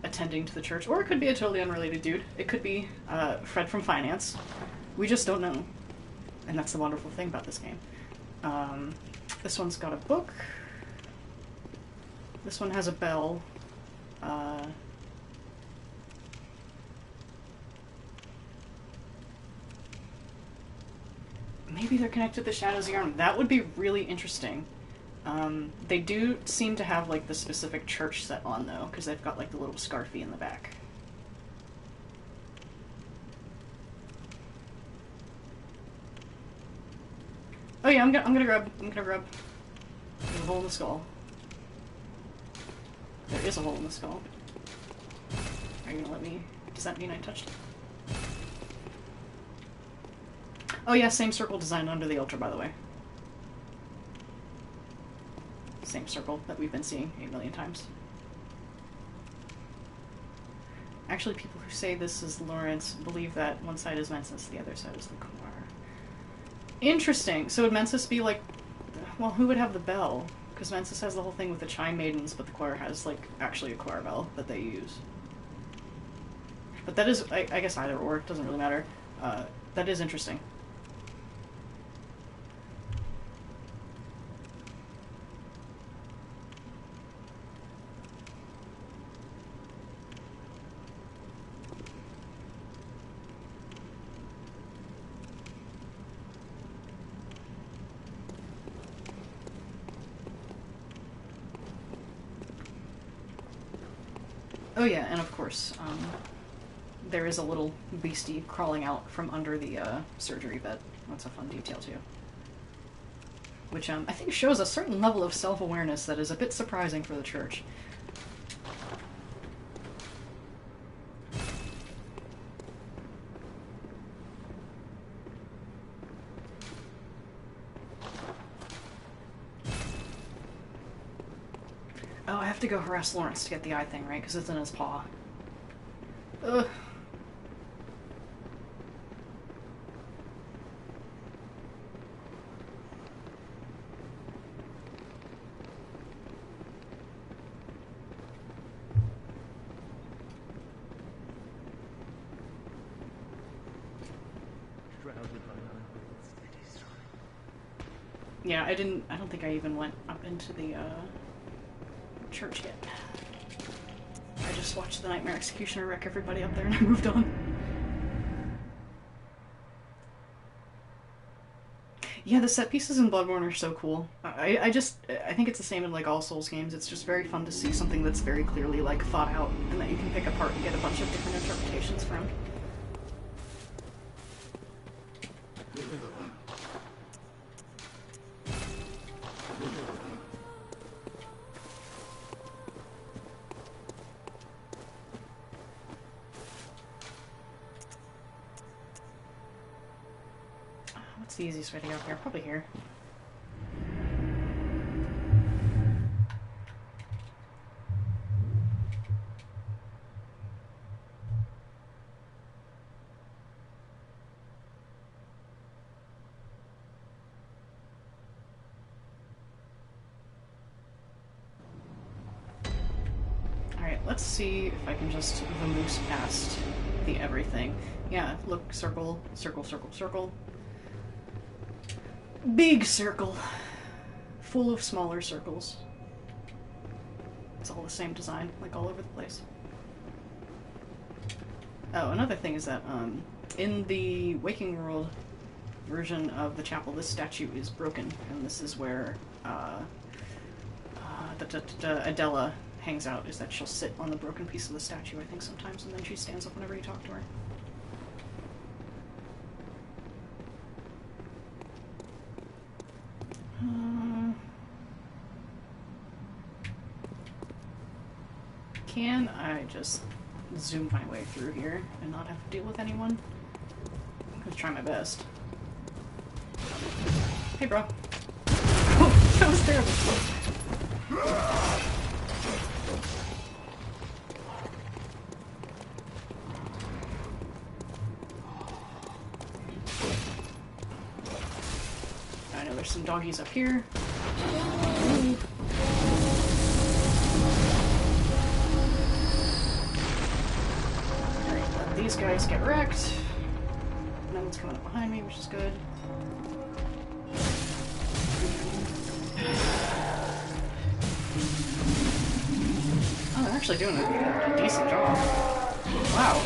attending to the church. Or it could be a totally unrelated dude. It could be Fred from finance. We just don't know. And that's the wonderful thing about this game. This one's got a book. This one has a bell. Maybe they're connected to the Shadows of Yarn. That would be really interesting. They do seem to have like the specific church set on though, because they've got like the little scarfy in the back. Oh yeah, I'm gonna grab. There's a hole in the skull. There is a hole in the skull. Are you gonna let me? Does that mean I touched it? Oh yeah, same circle design under the altar, by the way. Same circle that we've been seeing 8 million times. Actually, people who say this is Lawrence believe that one side is Mensis, the other side is the choir. Interesting. So would Mensis be like... Well, who would have the bell? Because Mensis has the whole thing with the chime maidens, but the choir has, like, actually a choir bell that they use. But that is... I guess either or. It doesn't really matter. That is interesting. Oh yeah, and of course, there is a little beastie crawling out from under the surgery bed. That's a fun detail too. Which I think shows a certain level of self-awareness that is a bit surprising for the church. Oh, I have to go harass Lawrence to get the eye thing, right? Because it's in his paw. Ugh. Yeah, I don't think I even went up into the, church yet. I just watched the Nightmare Executioner wreck everybody up there and I moved on. Yeah, the set pieces in Bloodborne are so cool. I think it's the same in like all Souls games. It's just very fun to see something that's very clearly like thought out and that you can pick apart and get a bunch of different interpretations from. What's the easiest way to get up here? Probably here. Alright, let's see if I can just vamoose past the everything. Yeah, look, circle, circle, circle, circle. Big circle. Full of smaller circles. It's all the same design, like all over the place. Oh, another thing is that, in the Waking World version of the chapel, this statue is broken, and this is where, Adela hangs out, is that she'll sit on the broken piece of the statue, I think, sometimes, and then she stands up whenever you talk to her. Can I just zoom my way through here and not have to deal with anyone? I'm gonna try my best. Hey, bro. Oh, that was terrible. I know there's some doggies up here. Ooh. These guys get wrecked. No one's coming up behind me, which is good. Oh, they're actually doing a decent job. Wow.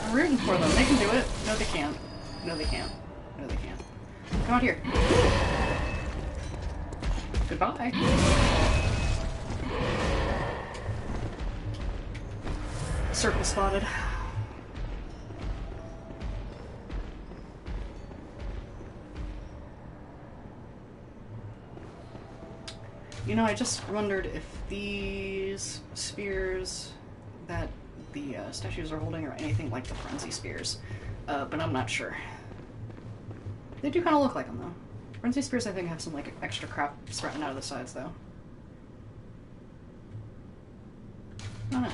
I'm rooting for them. They can do it. No, they can't. No, they can't. No, they can't. Come out here. Goodbye. Circle spotted. You know, I just wondered if these spears that the statues are holding are anything like the frenzy spears, but I'm not sure. They do kind of look like them, though. Frenzy spears, I think, have some like extra crap sprouting out of the sides, though. I don't know.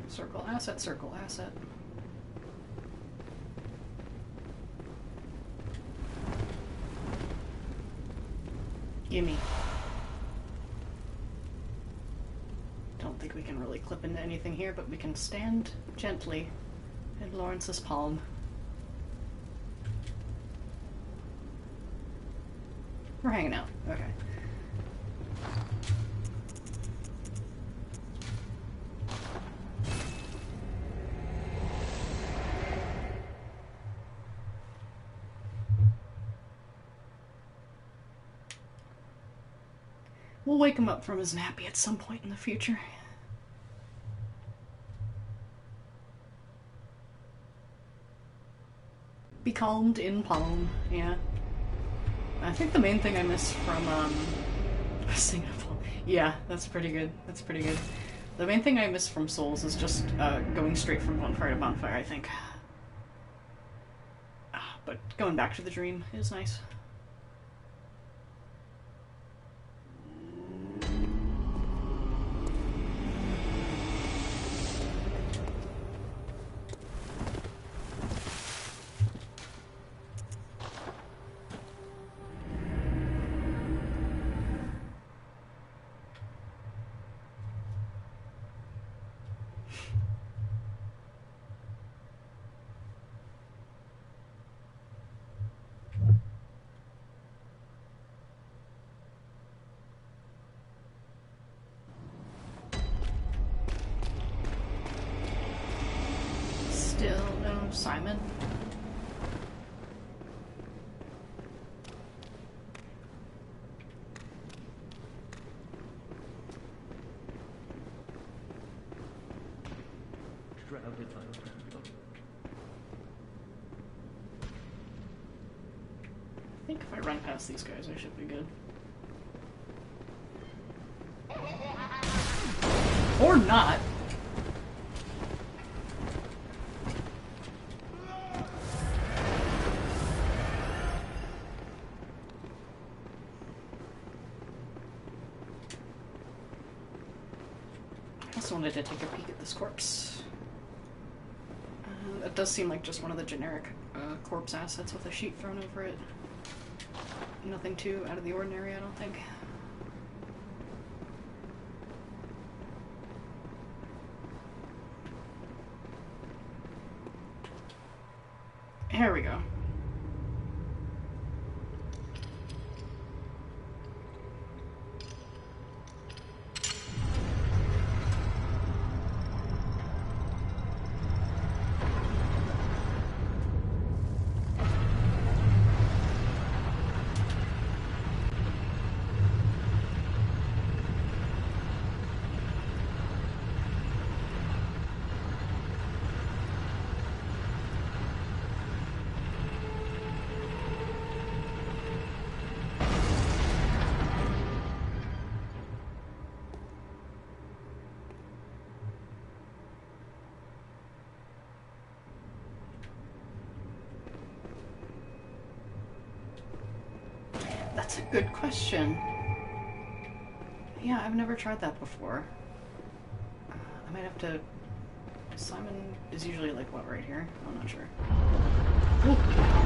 Circle asset, circle asset. Gimme. Don't think we can really clip into anything here, but we can stand gently in Lawrence's palm. We're hanging out. Okay. We'll wake him up from his nappy at some point in the future. Be calmed in palm, yeah. I think the main thing I missed from, Singapore. Yeah, that's pretty good. That's pretty good. The main thing I missed from Souls is just, going straight from bonfire to bonfire, I think. But going back to the dream is nice. Still no Simon. Shrouded by I think if I run past these guys, I should be good. Or not. I also wanted to take a peek at this corpse. It does seem like just one of the generic corpse assets with a sheet thrown over it. Nothing too out of the ordinary, I don't think. Here we go. That's a good question. Yeah, I've never tried that before. I might have to... Simon is usually like, what, right here? I'm not sure. Ooh,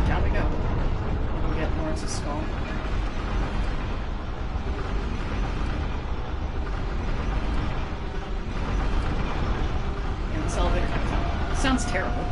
down we go. We'll get Lawrence's skull. And Selvig. Sounds terrible.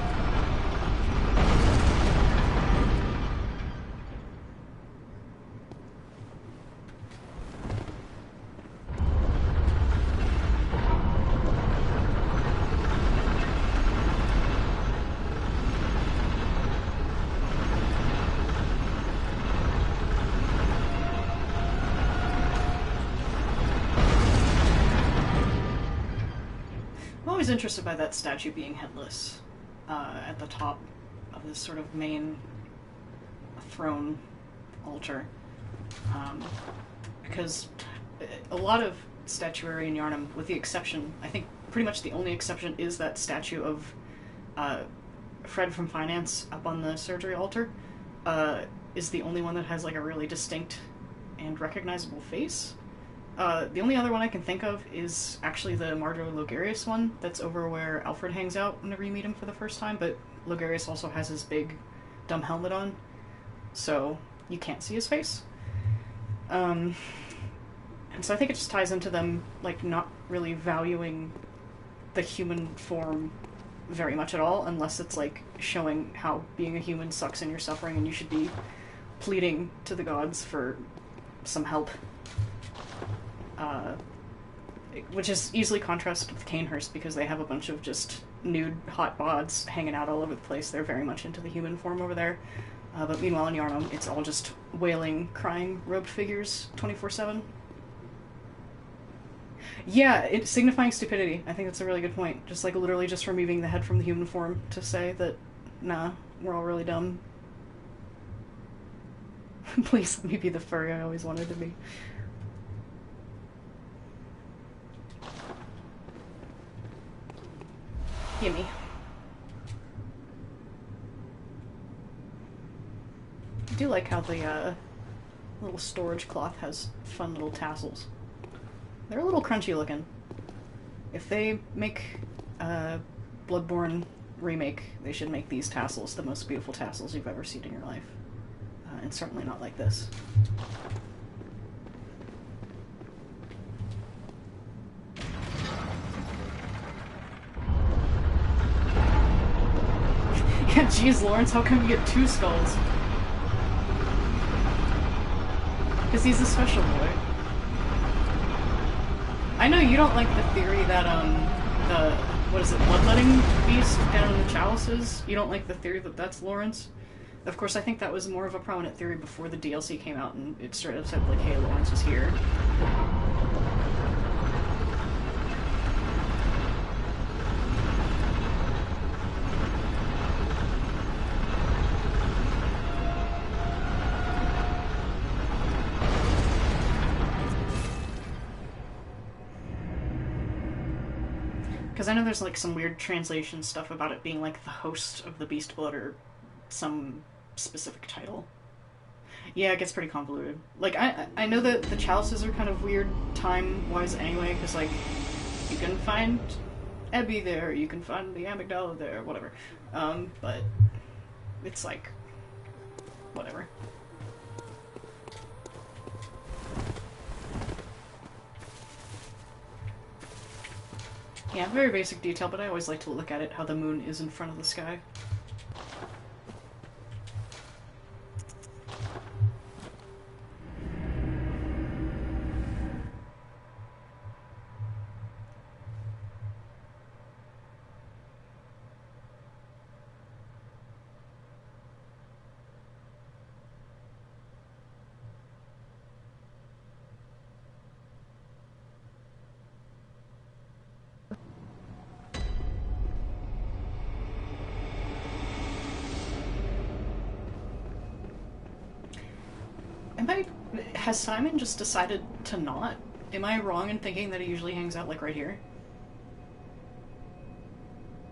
I'm always interested by that statue being headless at the top of this sort of main throne altar. Because a lot of statuary in Yharnam, with the exception, I think pretty much the only exception is that statue of Fred from Finance up on the surgery altar, is the only one that has like a really distinct and recognizable face. The only other one I can think of is actually the Marjo Logarius one that's over where Alfred hangs out whenever you meet him for the first time, but Logarius also has his big dumb helmet on, so you can't see his face. And so I think it just ties into them, like, not really valuing the human form very much at all, unless it's, like, showing how being a human sucks and you're suffering and you should be pleading to the gods for some help. Which is easily contrasted with Canehurst, because they have a bunch of just nude, hot bods hanging out all over the place. They're very much into the human form over there. But meanwhile in Yharnam, it's all just wailing, crying, robed figures 24/7. Yeah, it's signifying stupidity. I think that's a really good point. Just like literally just removing the head from the human form to say that, nah, we're all really dumb. Please let me be the furry I always wanted to be. Gimme. I do like how the little storage cloth has fun little tassels. They're a little crunchy looking. If they make a Bloodborne remake, they should make these tassels the most beautiful tassels you've ever seen in your life. And certainly not like this. Yeah, geez, Lawrence, how come you get 2 skulls? Because he's a special boy. I know you don't like the theory that, the, what is it, bloodletting beast down in the chalices? You don't like the theory that that's Lawrence? Of course, I think that was more of a prominent theory before the DLC came out and it straight up said, like, hey, Lawrence is here. Because I know there's, like, some weird translation stuff about it being, like, the host of the Beast Blood or some specific title. Yeah, it gets pretty convoluted. Like, I know that the chalices are kind of weird time-wise anyway, because, like, you can find Ebby there, you can find the amygdala there, whatever. But it's, like, whatever. Yeah, very basic detail, but I always like to look at it, how the moon is in front of the sky. Has Simon just decided to not? Am I wrong in thinking that he usually hangs out, like, right here?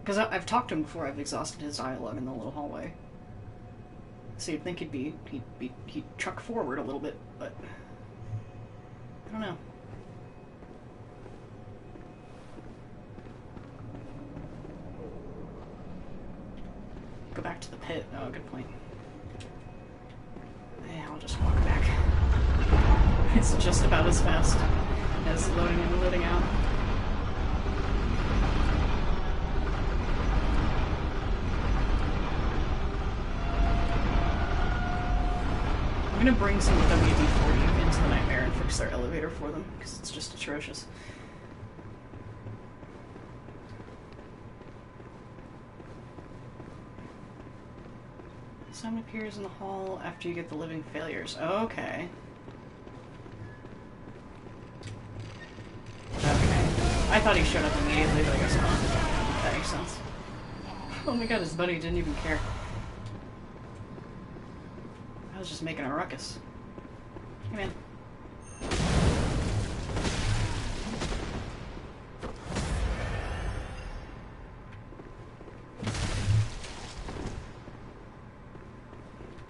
Because I've talked to him before, I've exhausted his dialogue in the little hallway. So you'd think he'd truck forward a little bit, but I don't know. Go back to the pit. Oh, good point. Yeah, I'll just walk back. It's just about as fast as loading in and loading out. I'm gonna bring some WD-40 into the nightmare and fix their elevator for them, because it's just atrocious. Simon appears in the hall after you get the living failures. Okay. I thought he showed up immediately, but I guess not. That makes sense. Oh my god, his buddy didn't even care. I was just making a ruckus. Hey man.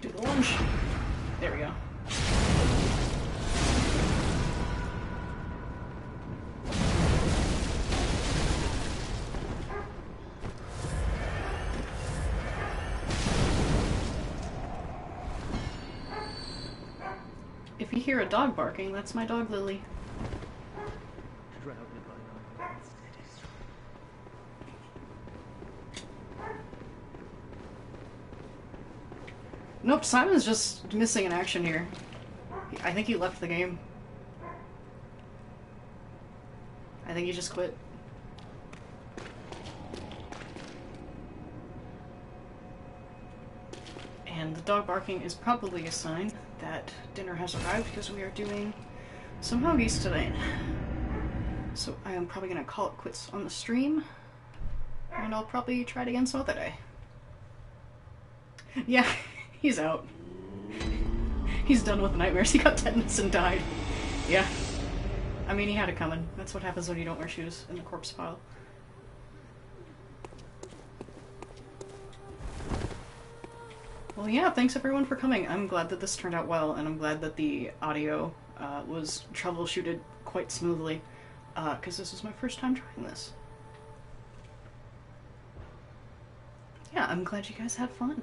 Do the lunge. There we go. If you hear a dog barking, that's my dog Lily. Nope, Simon's just missing in action here. I think he left the game. I think he just quit. And the dog barking is probably a sign that dinner has arrived because we are doing some hoagies today. So I am probably going to call it quits on the stream, and I'll probably try it again some other day. Yeah, he's out. He's done with nightmares. He got tetanus and died. Yeah. I mean, he had it coming. That's what happens when you don't wear shoes in the corpse pile. Well, yeah, thanks everyone for coming. I'm glad that this turned out well, and I'm glad that the audio was troubleshooted quite smoothly, because this was my first time trying this. Yeah, I'm glad you guys had fun.